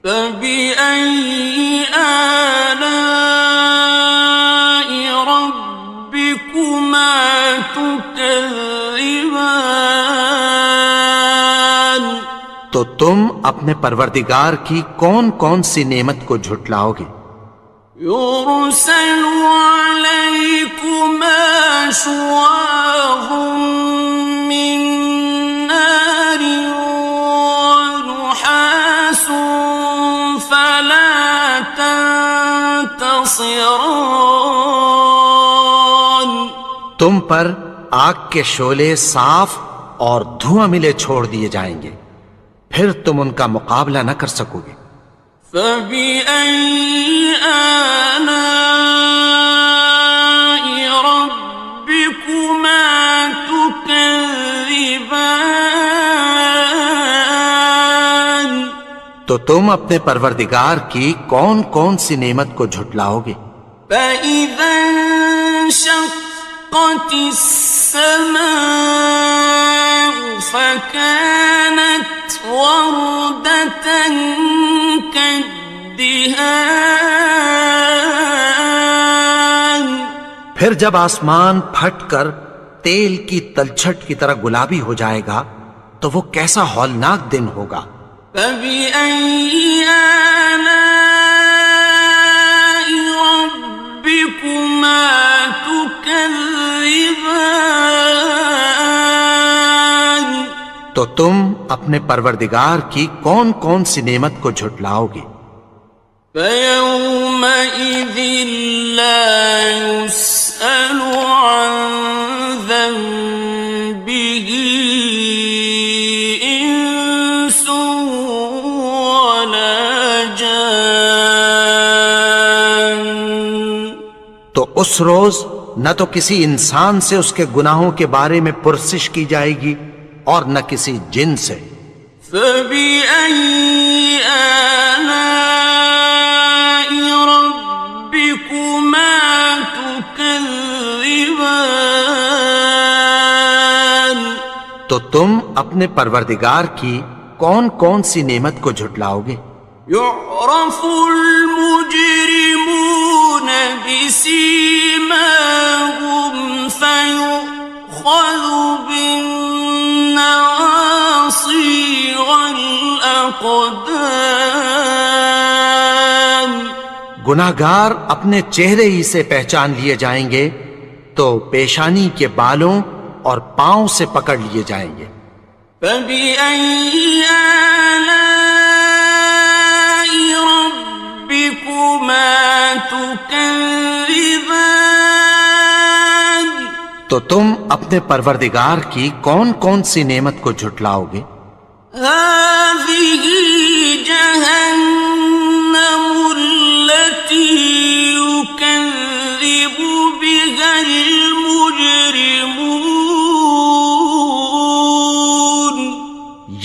Speaker 1: فَبِأَيِّ آلَاءِ رَبِّكُمَا تُكَذِّبَانِ،
Speaker 2: تو تم اپنے پروردگار کی کون کون سی نعمت کو جھٹلاؤ گے؟
Speaker 1: يُرْسَلُ عَلَيْكُمَا شُوَاظٌ مِّن نَّارٍ وَنُحَاسٌ فَلَا تَنتَصِرَانِ،
Speaker 2: تم پر آگ کے شعلے صاف اور دھواں ملے چھوڑ دیے جائیں گے، پھر تم ان کا مقابلہ نہ کر سکو گے۔
Speaker 1: فَبِأَيِّ آلَاءِ رَبِّكُمَا تُكَذِّبَانِ،
Speaker 2: تو تم اپنے پروردگار کی کون کون سی نعمت کو جھٹلاؤ گے؟
Speaker 1: فَإِذَا انشَقَّتِ السَّمَاءُ فَكَانَتْ وَرْدَةً كَالدِّهَانِ،
Speaker 2: پھر جب آسمان پھٹ کر تیل کی تلچھٹ کی طرح گلابی ہو جائے گا تو وہ کیسا ہولناک دن ہوگا۔
Speaker 1: فَبِأَيِّ آلَاءِ رَبِّكُمَا تُكَذِّبَانِ،
Speaker 2: تو تم اپنے پروردگار کی کون کون سی نعمت کو جھٹلاؤ گے؟
Speaker 1: فَيَوْمَئِذٍ لَا يُسْأَلُ عَنْ ذَنبِهِ إِنسٌ وَلَا جَانٌ،
Speaker 2: تو اس روز نہ تو کسی انسان سے اس کے گناہوں کے بارے میں پرسش کی جائے گی اور نہ کسی جن سے۔
Speaker 1: فَبِأَيِّ آلَاءِ رَبِّكُمَا تُكَذِّبَانِ،
Speaker 2: تو تم اپنے پروردگار کی کون کون سی نعمت کو جھٹلاؤ گے؟
Speaker 1: يُعْرَفُ الْمُجْرِمُونَ بِسِيمَاهُمْ فَيُؤْخَذُ بِالنَّوَاصِي وَالْأَقْدَامِ،
Speaker 2: گناہگار اپنے چہرے ہی سے پہچان لیے جائیں گے تو پیشانی کے بالوں اور پاؤں سے پکڑ لیے جائیں گے۔
Speaker 1: فَبِأَيِّ آلَاءِ رَبِّكُمَا تُكَذِّبَانِ،
Speaker 2: تو تم اپنے پروردگار کی کون کون سی نعمت کو جھٹلاؤ گے؟
Speaker 1: هَٰذِهِ جَهَنَّمُ الَّتِي يُكَذِّبُ بِهَا الْمُجْرِمُونَ،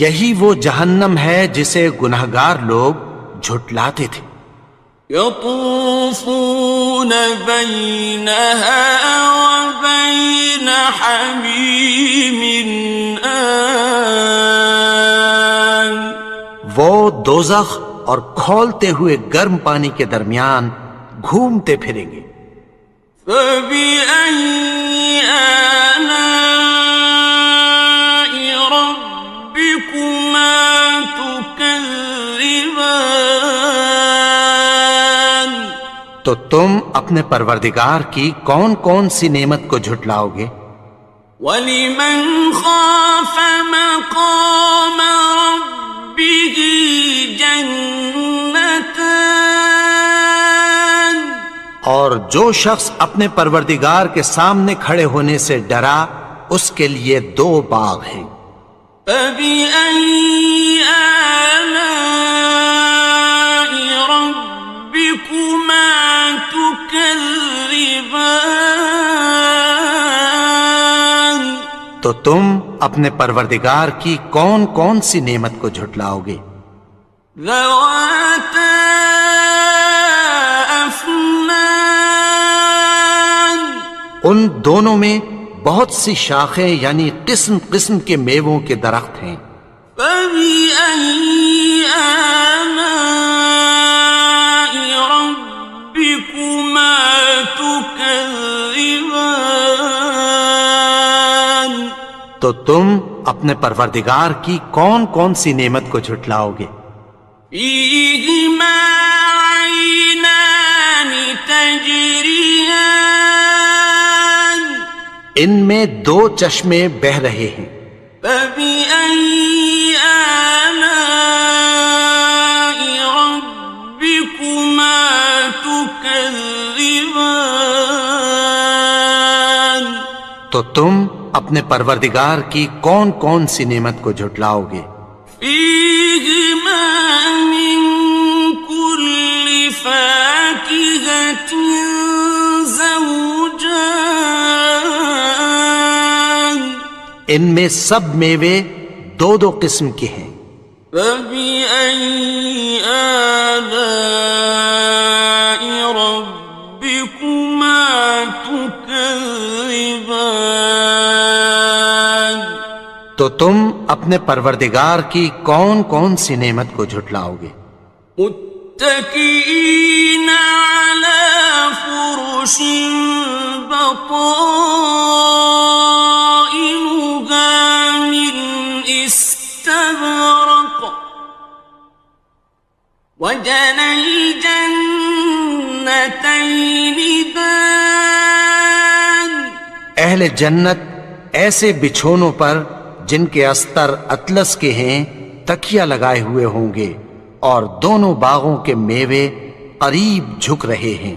Speaker 2: یہی وہ جہنم ہے جسے گناہگار لوگ جھٹلاتے تھے۔
Speaker 1: يَطُوفُونَ بَيْنَهَا وَبَيْنَ حَمِيمٍ آنٍ،
Speaker 2: وہ دوزخ اور کھولتے ہوئے گرم پانی کے درمیان گھومتے پھریں گے۔
Speaker 1: فَبِأَيِّ آلَاءِ رَبِّكُمَا تُكَذِّبَانِ،
Speaker 2: تو تم اپنے پروردگار کی کون کون سی نعمت کو جھٹلاؤ گے؟
Speaker 1: وَلِمَنْ خَافَ مَقَامَ رَبِّهِ جَنَّتَانِ،
Speaker 2: اور جو شخص اپنے پروردگار کے سامنے کھڑے ہونے سے ڈرا اس کے لیے 2 باغ ہیں۔
Speaker 1: فَبِأَيِّ آلَاءِ رَبِّكُمَا تُكَذِّبَانِ،
Speaker 2: تو تم اپنے پروردگار کی کون کون سی نعمت کو جھٹلاؤ گے؟
Speaker 1: ذَوَاتَا أَفْنَانٍ،
Speaker 2: ان دونوں میں بہت سی شاخیں یعنی قسم قسم کے میووں کے درخت ہیں۔
Speaker 1: فَبِأَيِّ آلَاءِ رَبِّكُمَا تُكَذِّبَانِ،
Speaker 2: تو تم اپنے پروردگار کی کون کون سی نعمت کو جھٹلاؤ گے؟
Speaker 1: فِيهِمَا عَيْنَانِ تَجْرِيَانِ،
Speaker 2: ان میں 2 چشمے بہہ رہے ہیں۔
Speaker 1: فَبِأَيِّ آلَاءِ رَبِّكُمَا تُكَذِّبَانِ،
Speaker 2: تو تم اپنے پروردگار کی کون کون سی نعمت کو جھٹلاؤ گے؟
Speaker 1: فِيهِمَا مِن كُلِّ فَاكِهَةٍ زَوْجَانِ،
Speaker 2: ان میں سب میوے 2 قسم کے ہیں۔
Speaker 1: فَبِأَيِّ آلَاءِ رَبِّكُمَا تُكَذِّبَانِ،
Speaker 2: تو تم اپنے پروردگار کی کون کون سی نعمت کو جھٹلاؤ گے؟
Speaker 1: مُتَّكِئِينَ عَلَى فرش بطائنها من استبرق وجنى الجنتين دان.
Speaker 2: اہل جنت ایسے بچھونوں پر جن کے استر اطلس کے ہیں تکیہ لگائے ہوئے ہوں گے، اور دونوں باغوں کے میوے قریب جھک رہے ہیں.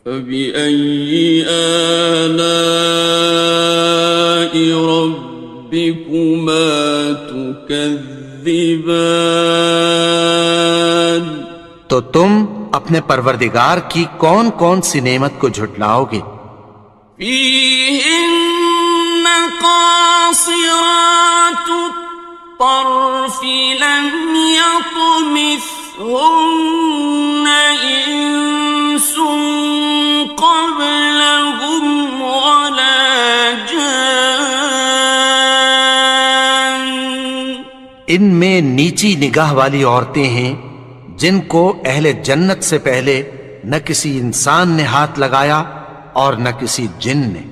Speaker 1: فَبِأَيِّ آلَاءِ رَبِّكُمَا تُكَذِّبَانِ.
Speaker 2: تو تم اپنے پروردگار کی کون کون سی نعمت کو جھٹلاؤ گے؟
Speaker 1: فِيهِنَّ قَاصِرَاتُ الطَّرْفِ لَمْ يَطْمِثْهُنَّ إِنسٌ قَبْلَهُمْ وَلَا جَانٌّ.
Speaker 2: ان میں نیچی نگاہ والی عورتیں ہیں جن کو اہل جنت سے پہلے نہ کسی انسان نے ہاتھ لگایا اور نہ کسی جن نے.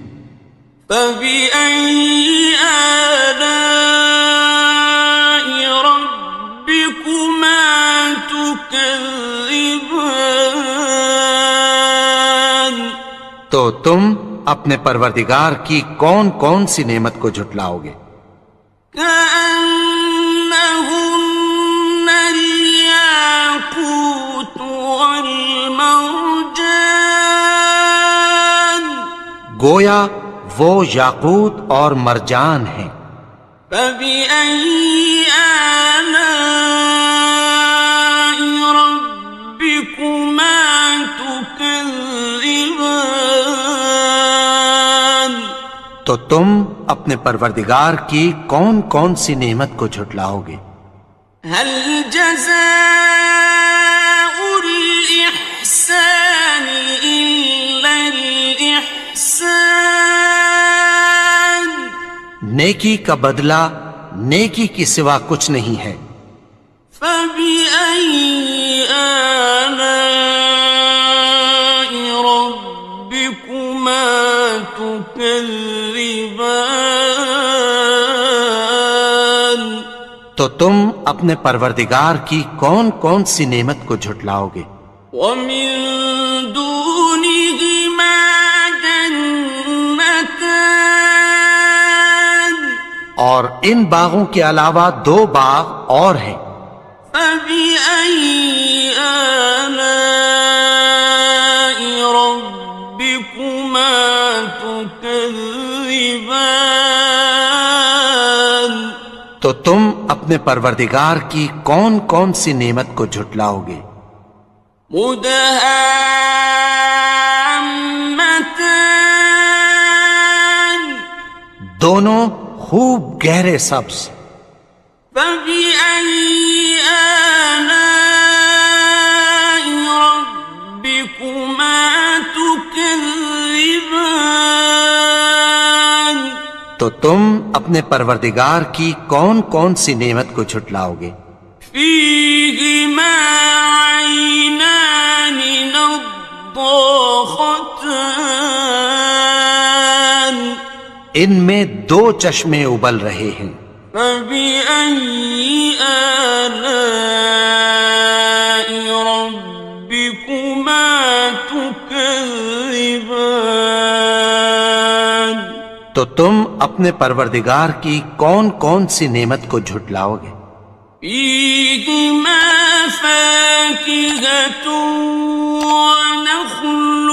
Speaker 1: فَبِأَيِّ آلَاءِ رَبِّكُمَا تُكَذِّبَانِ.
Speaker 2: تو تم اپنے پروردگار کی کون کون سی نعمت کو جھٹلاؤ گے؟
Speaker 1: كَأَنَّهُنَّ الْيَاقُوتُ وَالْمَرْجَانُ.
Speaker 2: گویا وہ یاقوت اور مرجان ہیں.
Speaker 1: فَبِأَيِّ آلَاءِ رَبِّكُمَا تُكَذِّبَانِ.
Speaker 2: تو تم اپنے پروردگار کی کون کون سی نعمت کو جھٹلاؤ گے؟
Speaker 1: هَلْ جَزَاءُ الْإِحْسَانِ إِلَّا الْإِحْسَانُ.
Speaker 2: نیکی کا بدلہ نیکی کی سوا کچھ نہیں ہے.
Speaker 1: فَبِأَيِّ آلَاءِ رَبِّكُمَا تُكَذِّبَانِ.
Speaker 2: تو تم اپنے پروردگار کی کون کون سی نعمت کو جھٹلاؤ گے؟
Speaker 1: وَمِن دُونِهِمَا جَنَّتَانِ.
Speaker 2: اور ان باغوں کے علاوہ دو باغ اور ہیں.
Speaker 1: فَبِأَيِّ آلَاءِ رَبِّكُمَا تُكَذِّبَانِ.
Speaker 2: تو تم اپنے پروردگار کی کون کون سی نعمت کو جھٹلاؤ گے؟
Speaker 1: مُدْهَامَّتَانِ.
Speaker 2: دونوں خوب گہرے سبز.
Speaker 1: فَبِأَيِّ آلَاءِ رَبِّكُمَا تُكَذِّبَانِ.
Speaker 2: تو تم اپنے پروردگار کی کون کون سی نعمت کو جھٹلاؤ گے؟
Speaker 1: فِيهِمَا عَيْنَانِ نَضَّاخَتَانِ.
Speaker 2: ان میں دو چشمے ابل رہے ہیں.
Speaker 1: فَبِأَيِّ آلَاءِ رَبِّكُمَا تُكَذِّبَانِ.
Speaker 2: تو تم اپنے پروردگار کی کون کون سی نعمت کو جھٹلاؤ گے؟
Speaker 1: فِيهِمَا فَاكِهَةٌ وَنَخْلٌ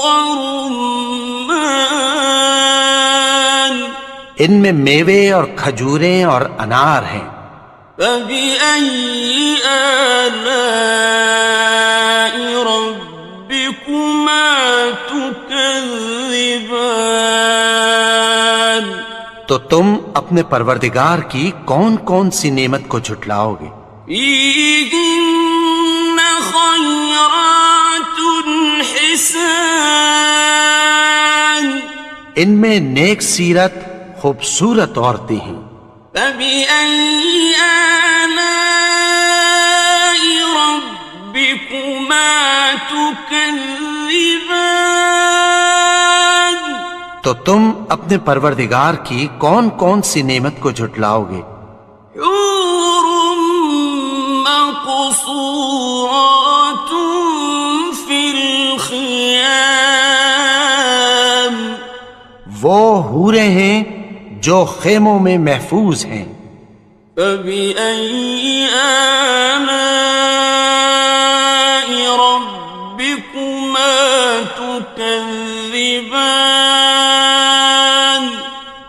Speaker 1: وَرُمَّانٌ.
Speaker 2: ان میں میوے اور کھجوریں اور انار ہیں.
Speaker 1: فَبِأَيِّ آلَاءِ رَبِّكُمَا تُكَذِّبَانِ.
Speaker 2: تو تم اپنے پروردگار کی کون کون سی نعمت کو جھٹلاؤ گے؟
Speaker 1: فِيهِنَّ خَيْرَاتٌ حِسَانٌ.
Speaker 2: ان میں نیک سیرت خوبصورت عورتیں ہیں.
Speaker 1: فَبِأَيِّ آلَاءِ رَبِّكُمَا تكذبان
Speaker 2: تو تم اپنے پروردگار کی کون کون سی نعمت کو جھٹلاؤ گے؟
Speaker 1: حور مقصورات في الخيام
Speaker 2: وہ حوریں ہیں جو خیموں میں محفوظ ہیں۔
Speaker 1: فبأي آلاء ربكما تكذبان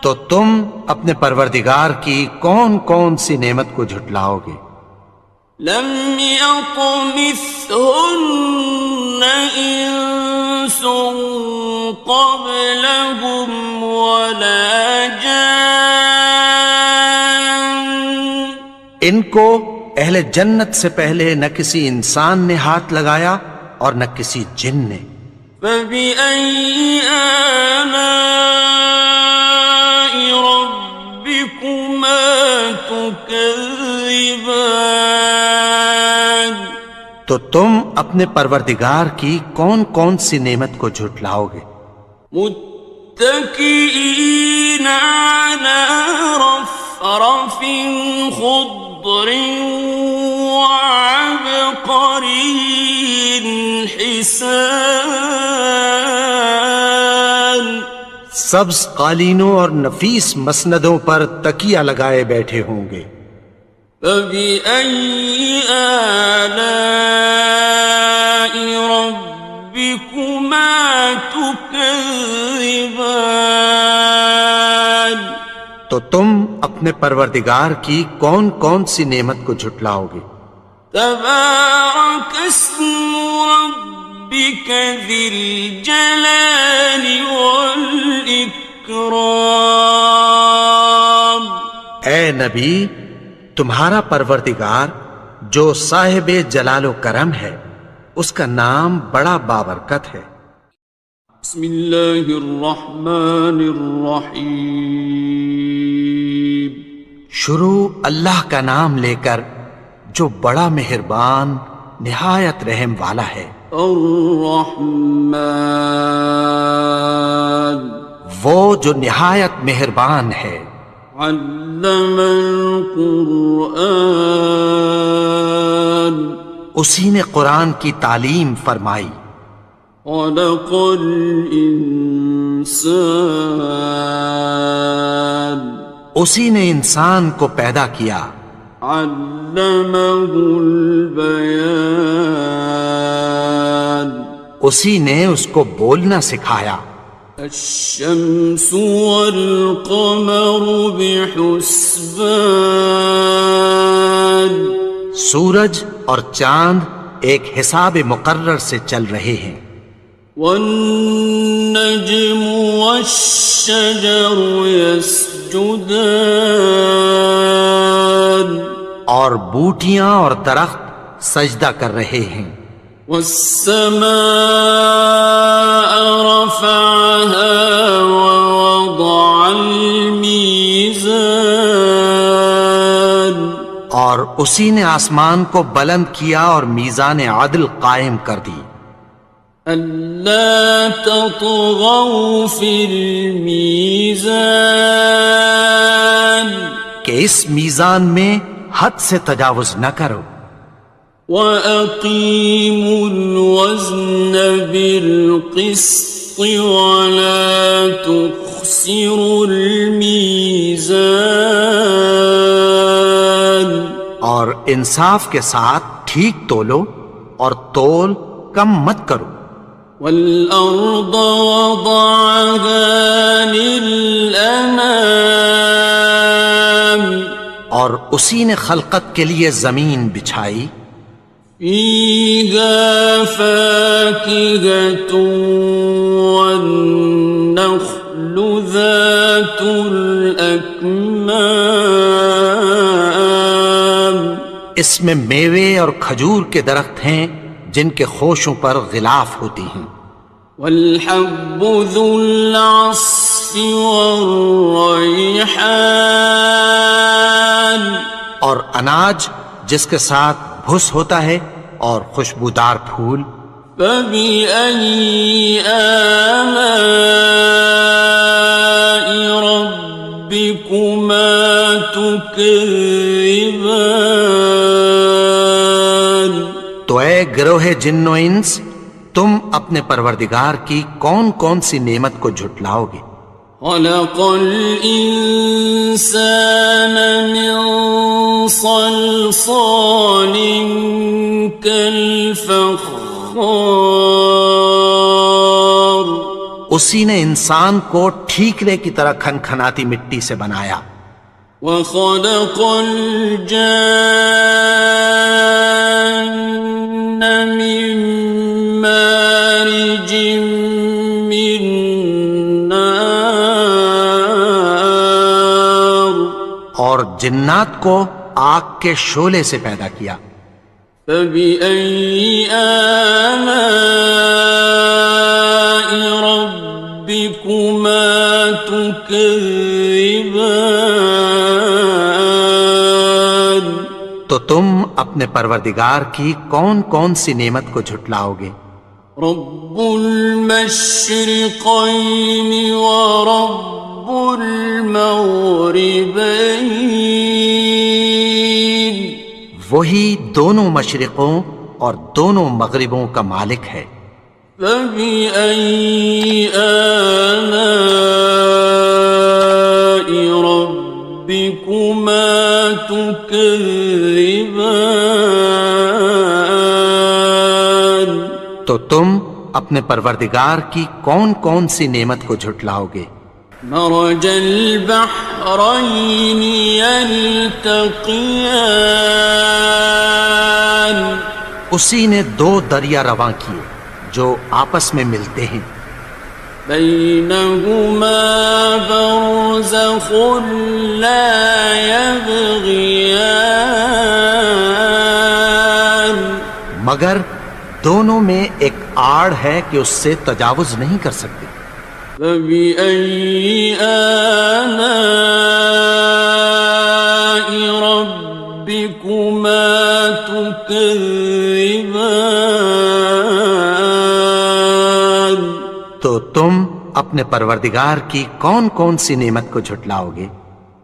Speaker 2: تو تم اپنے پروردگار کی کون کون سی نعمت کو جھٹلاؤ گے؟
Speaker 1: لم يطمثهن إنس قبلهم ولا جان
Speaker 2: ان کو اہل جنت سے پہلے نہ کسی انسان نے ہاتھ لگایا اور نہ کسی جن نے۔
Speaker 1: فبأي آلاء ربكما تكذبان
Speaker 2: تو تم اپنے پروردگار کی کون کون سی نعمت کو جھٹلاؤ گے؟
Speaker 1: متكئين على رفرف خضر وعبقري حسان
Speaker 2: سبز قالینوں اور نفیس مسندوں پر تکیہ لگائے بیٹھے ہوں گے۔
Speaker 1: فبأي آلاء ربكما تكذبان
Speaker 2: تو تم اپنے پروردگار کی کون کون سی نعمت کو جھٹلاؤ گے؟
Speaker 1: تبارك اسم ربك ذي الجلال والإكرام
Speaker 2: اے نبی، تمہارا پروردگار جو صاحب جلال و کرم ہے، اس کا نام بڑا بابرکت ہے۔
Speaker 1: بسم اللہ الرحمن الرحیم
Speaker 2: شروع اللہ کا نام لے کر جو بڑا مہربان نہایت رحم والا ہے۔
Speaker 1: الرحمن
Speaker 2: وہ جو نہایت مہربان ہے۔
Speaker 1: علم القرآن
Speaker 2: اسی نے قرآن کی تعلیم فرمائی۔
Speaker 1: خلق الانسان
Speaker 2: اسی نے انسان کو پیدا کیا۔
Speaker 1: علمہ البیان
Speaker 2: اسی نے اس کو بولنا سکھایا۔
Speaker 1: الشمس والقمر بحسبان
Speaker 2: سورج اور چاند ایک حساب مقرر سے چل رہے ہیں۔
Speaker 1: والنجم والشجر يسجدان
Speaker 2: اور بوٹیاں اور درخت سجدہ کر رہے ہیں۔
Speaker 1: والسماء رفعها ووضع الميزان
Speaker 2: اور اسی نے آسمان کو بلند کیا اور میزان عدل قائم کر دی۔
Speaker 1: ألا تطغوا في الميزان
Speaker 2: کہ اس میزان میں حد سے تجاوز نہ کرو۔
Speaker 1: وَأَقِيمُوا الْوَزْنَ بِالْقِسْطِ وَلَا تُخْسِرُوا الْمِيزَانَ
Speaker 2: اور انصاف کے ساتھ ٹھیک تولو اور تول کم مت کرو۔
Speaker 1: وَالْأَرْضَ وَضَعَهَا لِلْأَنَامِ
Speaker 2: اور اسی نے خلقت کے لیے زمین بچھائی۔
Speaker 1: فِيهَا فَاكِهَةٌ وَالنَّخْلُ ذَاتُ الْأَكْمَامِ
Speaker 2: اس میں میوے اور کھجور کے درخت ہیں جن کے خوشوں پر غلاف ہوتی ہیں۔
Speaker 1: وَالْحَبُّ ذُو الْعَصْفِ وَالرَّيْحَانِ
Speaker 2: اور اناج جس کے ساتھ بھس ہوتا ہے اور خوشبودار پھول۔
Speaker 1: فبأي آلاء ربكما تكذبان؟
Speaker 2: تو اے گروہ جن و انس، تم اپنے پروردگار کی کون کون سی نعمت کو جھٹلاؤ گے؟
Speaker 1: خلق الإنسان من صلصال كالفخار،
Speaker 2: اسی نے انسان کو ٹھیکرے کی طرح کھنکھناتی مٹی سے بنایا۔
Speaker 1: وخلق الجان من مارج من نار،
Speaker 2: اور جنات کو آگ کے شعلے سے پیدا کیا۔
Speaker 1: فبأي آلاء ربكما تكذبان؟
Speaker 2: تو تم اپنے پروردگار کی کون کون سی نعمت کو جھٹلاؤ گے؟
Speaker 1: رب المشرقين ورب المغربين،
Speaker 2: وہی دونوں مشرقوں اور دونوں مغربوں کا مالک ہے۔
Speaker 1: فبأي آلاء ربكما تكذبان؟
Speaker 2: تو تم اپنے پروردگار کی کون کون سی نعمت کو جھٹلاؤ گے؟
Speaker 1: مرج البحرين يلتقيان،
Speaker 2: اسی نے دو دریا رواں کیے جو آپس میں ملتے ہیں۔
Speaker 1: بينهما برزخ لا يبغيان،
Speaker 2: مگر دونوں میں ایک آڑ ہے کہ اس سے تجاوز نہیں کر سکتے۔
Speaker 1: فبأي آلاء ربكما تكذبان؟
Speaker 2: تو تم اپنے پروردگار کی کون کون سی نعمت کو جھٹلاؤ گے؟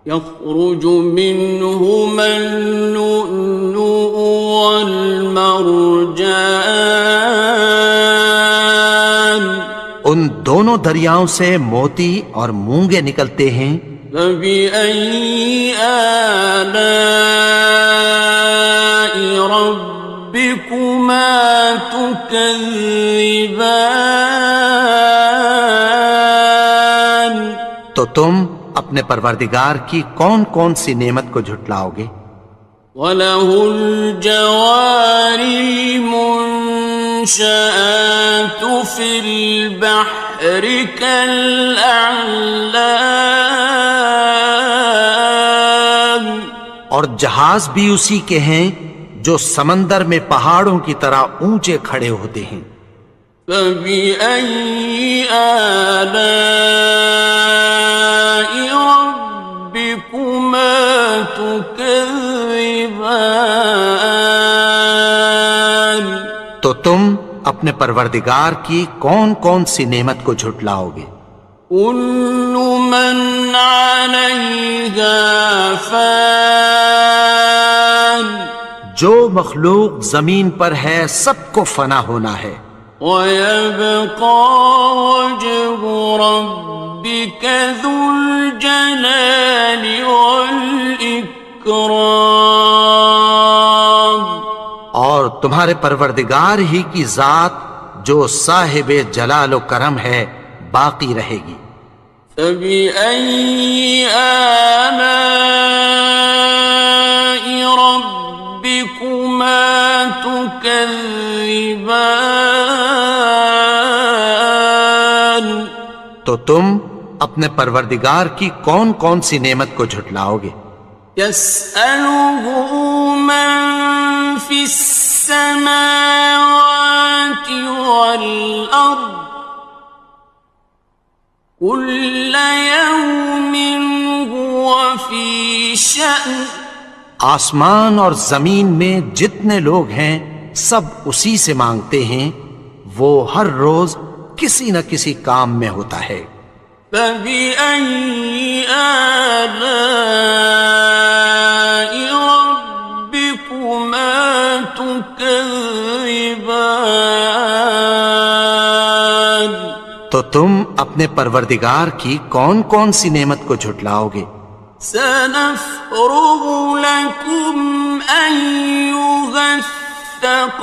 Speaker 1: يخرج منهما اللؤلؤ والمرجان،
Speaker 2: ان دونوں دریاؤں سے موتی اور مونگے نکلتے ہیں۔
Speaker 1: فبأي آلاء ربكما تكذبان؟
Speaker 2: تو تم اپنے پروردگار کی کون کون سی نعمت کو جھٹلاؤ گے؟
Speaker 1: وَلَهُ الْجَوَارِ الْمُنشَآتُ فِي الْبَحْرِ كَالْأَعْلَامِ،
Speaker 2: اور جہاز بھی اسی کے ہیں جو سمندر میں پہاڑوں کی طرح اونچے کھڑے ہوتے ہیں۔
Speaker 1: فبأي آلاء ربكما تكذبان؟
Speaker 2: تو تم اپنے پروردگار کی کون کون سی نعمت کو جھٹلاؤ گے؟
Speaker 1: كل من عليها فان،
Speaker 2: جو مخلوق زمین پر ہے سب کو فنا ہونا ہے۔
Speaker 1: ويبقى وجه ربك ذو الجلال والإكرام،
Speaker 2: اور تمہارے پروردگار ہی کی ذات جو صاحب جلال و کرم ہے باقی رہے گی۔
Speaker 1: فبأي آلاء ربكما تكذبان؟
Speaker 2: تو تم اپنے پروردگار کی کون کون سی نعمت کو جھٹلاؤ گے؟
Speaker 1: يسأله من في السماوات والأرض كل يوم هو في شأن،
Speaker 2: آسمان اور زمین میں جتنے لوگ ہیں سب اسی سے مانگتے ہیں، وہ ہر روز کسی نہ کسی کام میں ہوتا ہے۔
Speaker 1: فَبِأَيِّ آلَاءِ رَبِّكُمَا تُكَذِّبَانِ؟
Speaker 2: تو تم اپنے پروردگار کی کون کون سی نعمت کو جھٹلاؤ گے؟
Speaker 1: سَنَفْرُغُ لَكُمْ أَيُّهَ الثَّقَلَانِ۔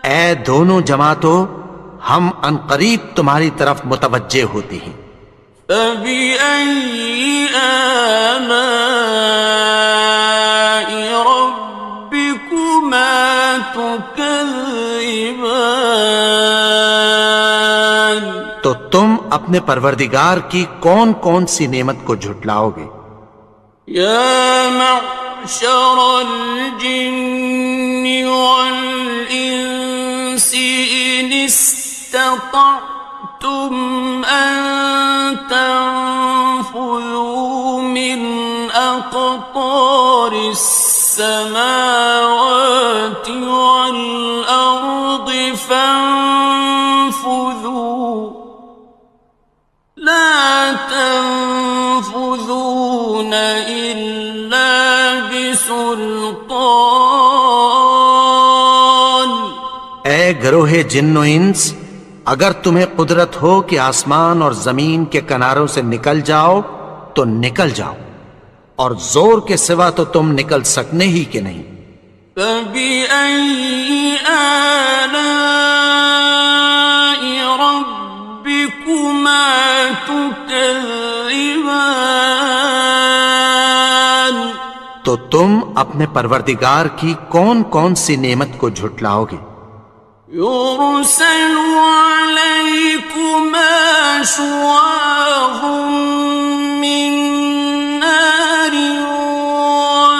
Speaker 2: اے دونوں جماعتوں، ہم عنقریب تمہاری طرف متوجہ ہوتے ہیں۔
Speaker 1: فَبِأَيِّ آلَاءِ رَبِّكُمَا تُكَذِّبَانِ؟
Speaker 2: تو تم اپنے پروردگار کی کون کون سی نعمت کو جھٹلاؤ گے؟
Speaker 1: یا معشر الجن والانس ان استطعتم ان تنفذوا من اقطار السماوات والارض فانفذوا لا تنفذون إلا بسلطان۔
Speaker 2: اے گروہ جن و انس، اگر تمہیں قدرت ہو کہ آسمان اور زمین کے کناروں سے نکل جاؤ تو نکل جاؤ، اور زور کے سوا تو تم نکل سکنے ہی کہ نہیں۔
Speaker 1: فَبِأَيِّ آلَاءِ رَبِّكُمَا تُكَذِّبَانِ؟
Speaker 2: تو تم اپنے پروردگار کی کون کون سی نعمت کو جھٹلاؤ گے؟
Speaker 1: يُرْسَلُ عَلَيْكُمَا شُوَاظٌ مِّن نَّارٍ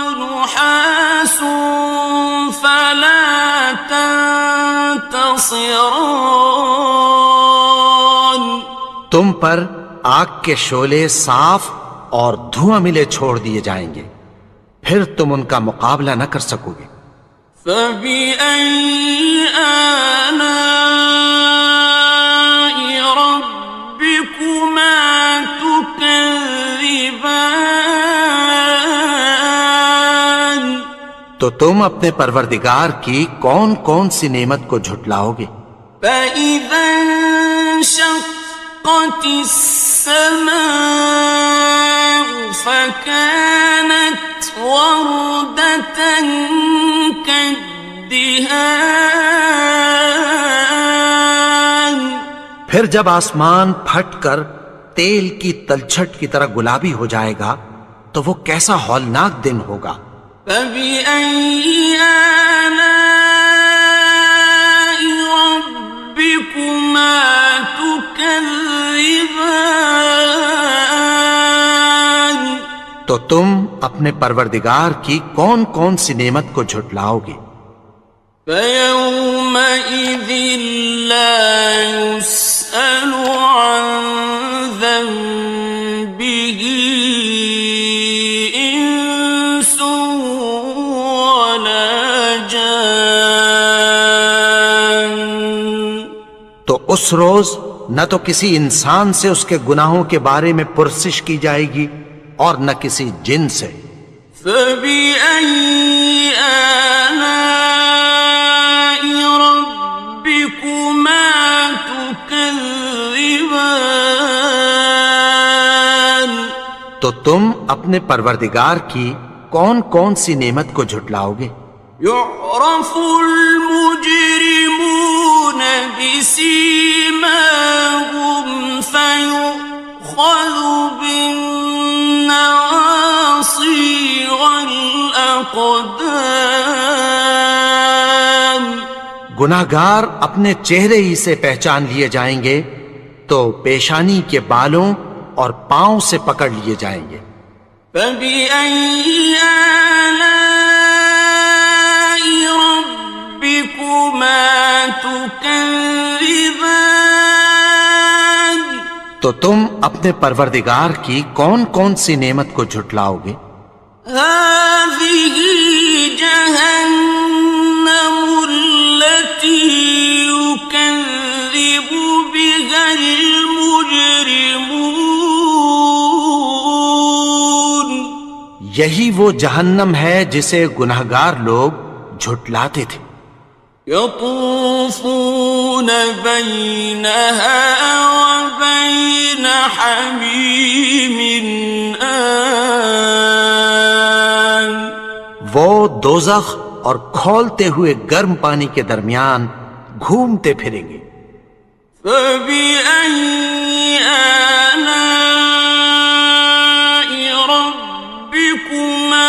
Speaker 1: وَنُحَاسٌ فَلَا تَنتَصِرَانِ؟
Speaker 2: تم پر آگ کے شعلے صاف اور دھواں ملے چھوڑ دیے جائیں گے، پھر تم ان کا مقابلہ نہ کر سکو گے۔
Speaker 1: فَبِأَيِّ آلَاءِ رَبِّكُمَا تُكَذِّبَانِ؟
Speaker 2: تو تم اپنے پروردگار کی کون کون سی نعمت کو جھٹلاؤ گے؟
Speaker 1: فَإِذَا انشَقَّتِ السَّمَاءُ فَكَانَتْ وَرْدَةً كَالدِّهَانِ؟
Speaker 2: پھر جب آسمان پھٹ کر تیل کی تلچھٹ کی طرح گلابی ہو جائے گا تو وہ کیسا ہولناک دن ہوگا۔
Speaker 1: فَبِأَيِّ آلَاءِ رَبِّكُمَا تُكَذِّبَانِ؟
Speaker 2: تو تم اپنے پروردگار کی کون کون سی نعمت کو جھٹلاؤ گے؟
Speaker 1: فَيَوْمَئِذٍ لَا يُسْأَلُ عَنْ ذَنبِهِ إِنسٌ وَلَا جَانٌ۔
Speaker 2: تو اس روز نہ تو کسی انسان سے اس کے گناہوں کے بارے میں پرسش کی جائے گی اور نہ کسی جن سے۔
Speaker 1: فَبِأَيِّ آلَاءِ رَبِّكُمَا تُكَذِّبَانِ؟
Speaker 2: تو تم اپنے پروردگار کی کون کون سی نعمت کو جھٹلاؤ گے؟
Speaker 1: يُعْرَفُ الْمُجْرِمُونَ بِسِيمَاهُمْ فَيُؤْخَذُ بِالنَّوَاصِي وَالْأَقْدَامِ۔
Speaker 2: گناہگار اپنے چہرے ہی سے پہچان لیے جائیں گے تو پیشانی کے بالوں اور پاؤں سے پکڑ لیے جائیں گے۔
Speaker 1: فَبِأَيِّ آلَاءِ رَبِّكُمَا تُكَذِّبَانِ؟
Speaker 2: تو تم اپنے پروردگار کی کون کون سی نعمت کو جھٹلاؤ گے؟
Speaker 1: هَٰذِهِ جَهَنَّمُ
Speaker 2: یہی وہ جہنم ہے جسے گنہگار لوگ جھٹلاتے تھے۔
Speaker 1: يطوفون بينها وبين حميم آن
Speaker 2: وہ دوزخ اور کھولتے ہوئے گرم پانی کے درمیان گھومتے پھریں گے۔
Speaker 1: فبأي آلاء ربكما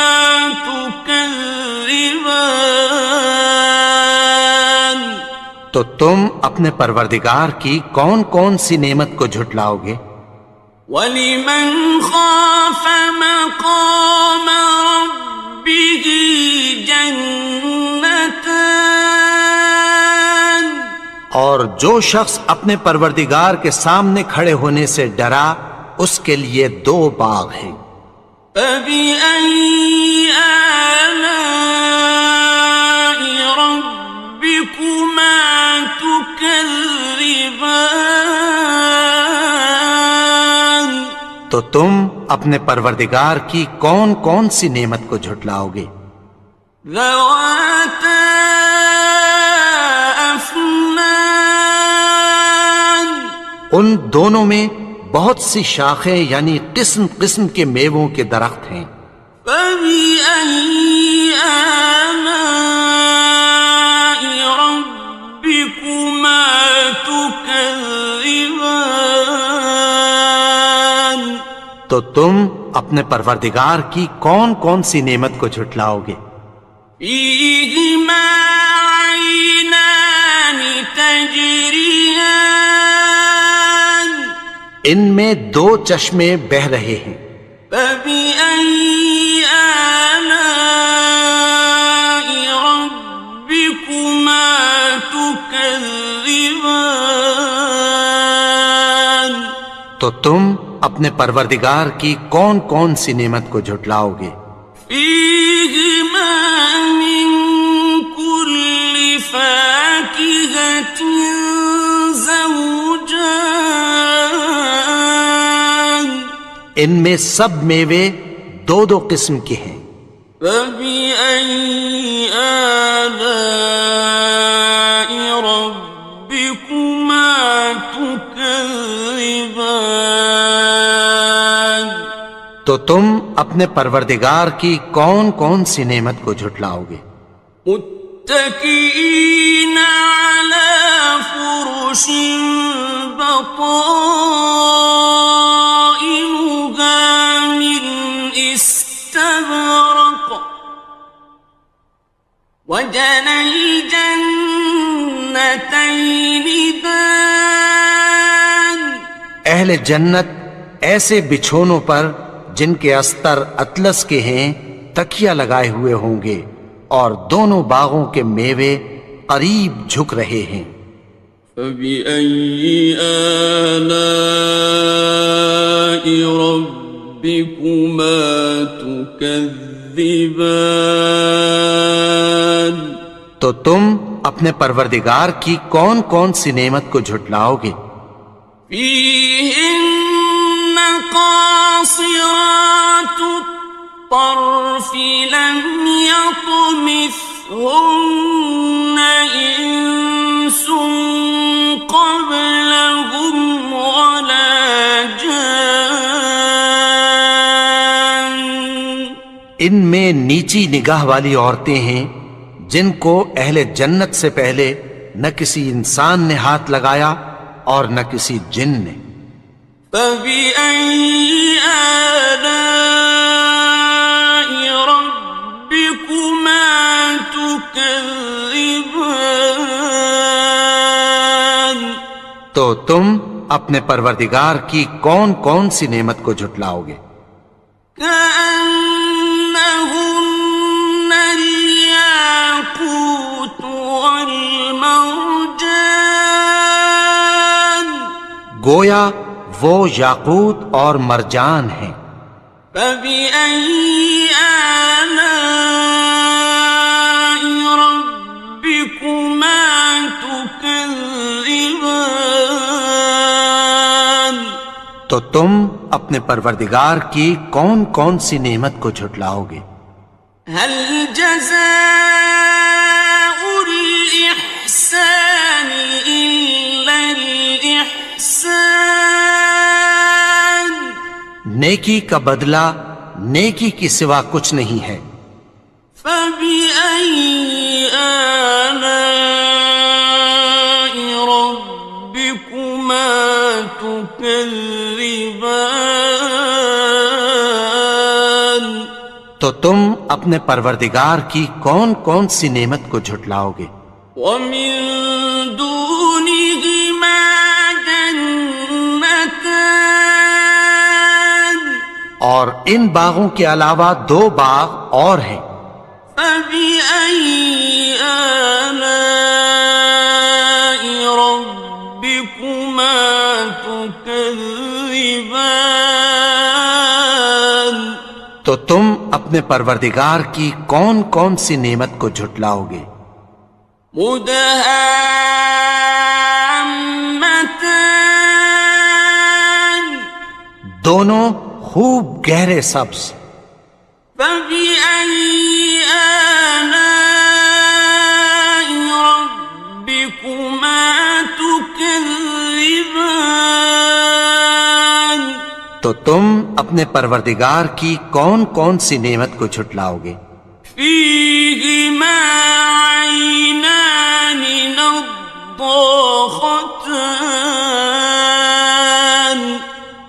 Speaker 1: تكذبان
Speaker 2: تو تم اپنے پروردگار کی کون کون سی نعمت کو جھٹلاؤ گے؟
Speaker 1: وَلِمَنْ خَافَ مَقَامَ رَبِّهِ جَنَّتَانِ
Speaker 2: اور جو شخص اپنے پروردگار کے سامنے کھڑے ہونے سے ڈرا اس کے لیے 2 باغ ہیں۔
Speaker 1: فَبِأَيِّ آلَاءِ رَبِّكُمَا تُكَذِّبَانِ
Speaker 2: تو تم اپنے پروردگار کی کون کون سی نعمت کو جھٹلاؤ گے؟
Speaker 1: ذَوَاتَا أَفْنَانٍ
Speaker 2: ان دونوں میں بہت سی شاخیں یعنی قسم قسم کے میووں کے درخت ہیں۔
Speaker 1: فَبِأَيِّ آلَاءِ رَبِّكُمَا تُكَذِّبَانِ
Speaker 2: تو تم اپنے پروردگار کی کون کون سی نعمت کو جھٹلاؤ گے؟
Speaker 1: فِيهِمَا عَيْنَانِ تَجْرِيَانِ
Speaker 2: ان میں 2 چشمے بہہ رہے ہیں۔
Speaker 1: فَبِأَيِّ آلَاءِ رَبِّكُمَا تُكَذِّبَانِ
Speaker 2: تو تم اپنے پروردگار کی کون کون سی نعمت کو جھٹلاؤ گے؟
Speaker 1: فِيهِمَا مِن كُلِّ فَاكِهَةٍ زَوْجَانِ
Speaker 2: ان میں سب میوے 2 قسم کے ہیں۔
Speaker 1: فَبِأَيِّ آلَاءِ رَبِّكُمَا تُكَذِّبَانِ
Speaker 2: تو تم اپنے پروردگار کی کون کون سی نعمت کو جھٹلاؤ گے؟
Speaker 1: متكئين على فرش بطائنها من استبرق وجنى الجنتين دان
Speaker 2: اہل جنت ایسے بچھونوں پر جن کے استر اطلس کے ہیں تکیہ لگائے ہوئے ہوں گے اور دونوں باغوں کے میوے قریب جھک رہے ہیں۔
Speaker 1: فَبِأَيِّ آلَاءِ رَبِّكُمَا تُكَذِّبَانِ
Speaker 2: تو تم اپنے پروردگار کی کون کون سی نعمت کو جھٹلاؤ گے؟
Speaker 1: فِيهِنَّ قَاصِرَاتُ الطَّرْفِ لَمْ يَطْمِثْهُنَّ إِنسٌ قَبْلَهُمْ وَلَا جَانٌّ
Speaker 2: ان میں نیچی نگاہ والی عورتیں ہیں جن کو اہل جنت سے پہلے نہ کسی انسان نے ہاتھ لگایا اور نہ کسی جن نے۔
Speaker 1: فَبِأَيِّ آلَاءِ رَبِّكُمَا تُكَذِّبَانِ
Speaker 2: تو تم اپنے پروردگار کی کون کون سی نعمت کو جھٹلاؤ گے؟
Speaker 1: كَأَنَّهُنَّ الْيَاقُوتُ وَالْمَرْجَانُ
Speaker 2: گویا وہ یاقوت اور مرجان ہیں۔
Speaker 1: فَبِأَيِّ آلَاءِ رَبِّكُمَا تُكَذِّبَانِ
Speaker 2: تو تم اپنے اپنے پروردگار کی کون کون سی نعمت کو جھٹلاؤ گے؟
Speaker 1: هل جزاء الإحسان إلا الإحسان؟
Speaker 2: نیکی کا بدلہ نیکی کی سوا کچھ نہیں ہے۔
Speaker 1: فبأي آلاء ربكما تكذبان؟
Speaker 2: تو تم اپنے پروردگار کی کون کون سی نعمت کو جھٹلاؤ گے؟
Speaker 1: ومن دونهما جنتان؟
Speaker 2: اور ان باغوں کے علاوہ دو باغ اور ہیں۔
Speaker 1: فبأي آلاء ربكما تكذبان؟
Speaker 2: تو تم اپنے پروردگار کی کون کون سی نعمت کو جھٹلاؤ گے؟
Speaker 1: مدہامتان؟
Speaker 2: دونوں خوب گہرے سبز۔
Speaker 1: فبأي آلاء ربكما تكذبان؟
Speaker 2: تو تم اپنے پروردگار کی کون کون سی نعمت کو جھٹلاؤ گے؟
Speaker 1: فيهما عينان نضاختان؟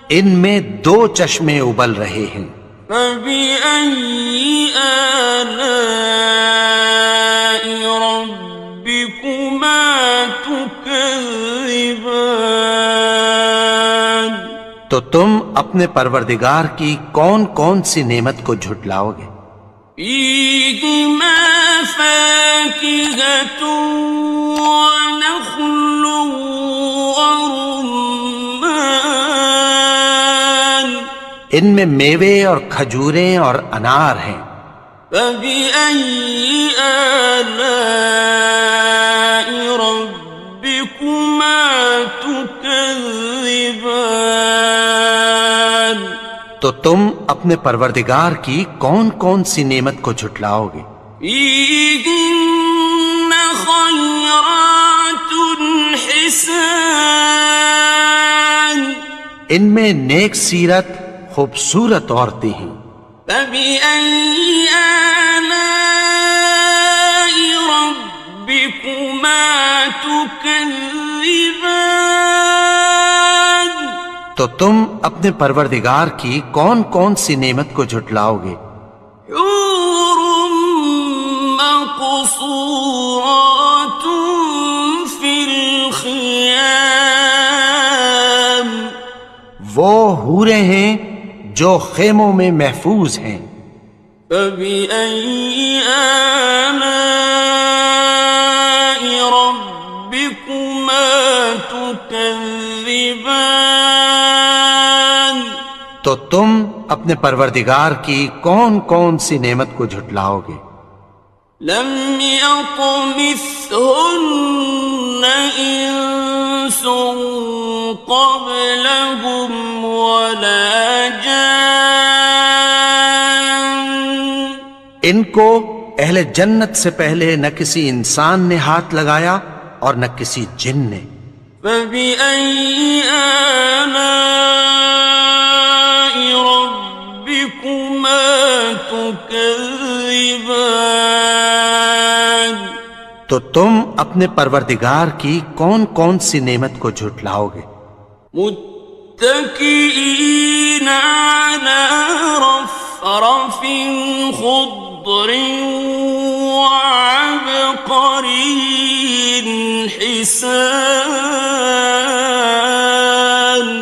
Speaker 2: ان میں دو چشمے ابل رہے ہیں۔
Speaker 1: فبأي آلاء ربكما تكذبان؟
Speaker 2: تو تم اپنے پروردگار کی کون کون سی نعمت کو جھٹلاؤ گے؟
Speaker 1: فيهما فاكهة ونخل ورمان؟
Speaker 2: ان میں میوے اور کھجوریں اور انار ہیں۔
Speaker 1: فبأي آلاء ربكما تكذبان؟
Speaker 2: تو تم اپنے پروردگار کی کون کون سی نعمت کو جھٹلاؤ گے؟
Speaker 1: فيهن خيرات حسان؟
Speaker 2: ان میں نیک سیرت خوبصورت عورتیں ہیں۔
Speaker 1: فبأي آلاء ربكما تكذبان؟
Speaker 2: تو تم اپنے پروردگار کی کون کون سی نعمت کو جھٹلاؤ گے؟
Speaker 1: حور مقصورات في الخيام؟
Speaker 2: وہ حوریں ہیں جو خیموں میں محفوظ ہیں۔
Speaker 1: فبأي آلاء ربكما تكذبان؟
Speaker 2: تو تم اپنے پروردگار کی کون کون سی نعمت کو جھٹلاؤ گے؟
Speaker 1: لم يطمثهن إنس قبلهم ولا جان؟
Speaker 2: ان کو اہل جنت سے پہلے نہ کسی انسان نے ہاتھ لگایا اور نہ کسی جن نے۔
Speaker 1: فبأي آلاء ربكما تكذبان؟
Speaker 2: تو تم اپنے پروردگار کی کون کون سی نعمت کو جھٹلاؤ گے؟
Speaker 1: متكئين على رفرف خضر وعبقري حسان؟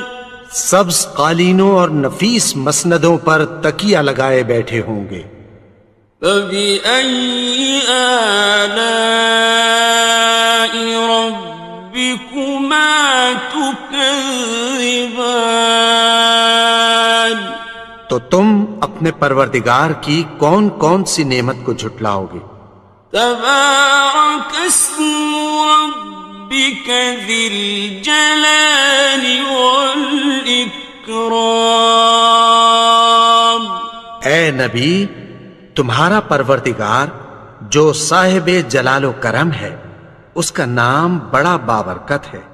Speaker 2: سبز قالینوں اور نفیس مسندوں پر تکیہ لگائے بیٹھے ہوں گے۔
Speaker 1: فبأي آلاء ربكما تكذبان؟
Speaker 2: تو تم اپنے پروردگار کی کون کون سی نعمت کو جھٹلاؤ گے؟
Speaker 1: تبارك اسم ربك ذي الجلال والإكرام؟ والإكرام.
Speaker 2: اے نبی، تمہارا پروردگار جو صاحب جلال و کرم ہے، اس کا نام بڑا بابرکت ہے.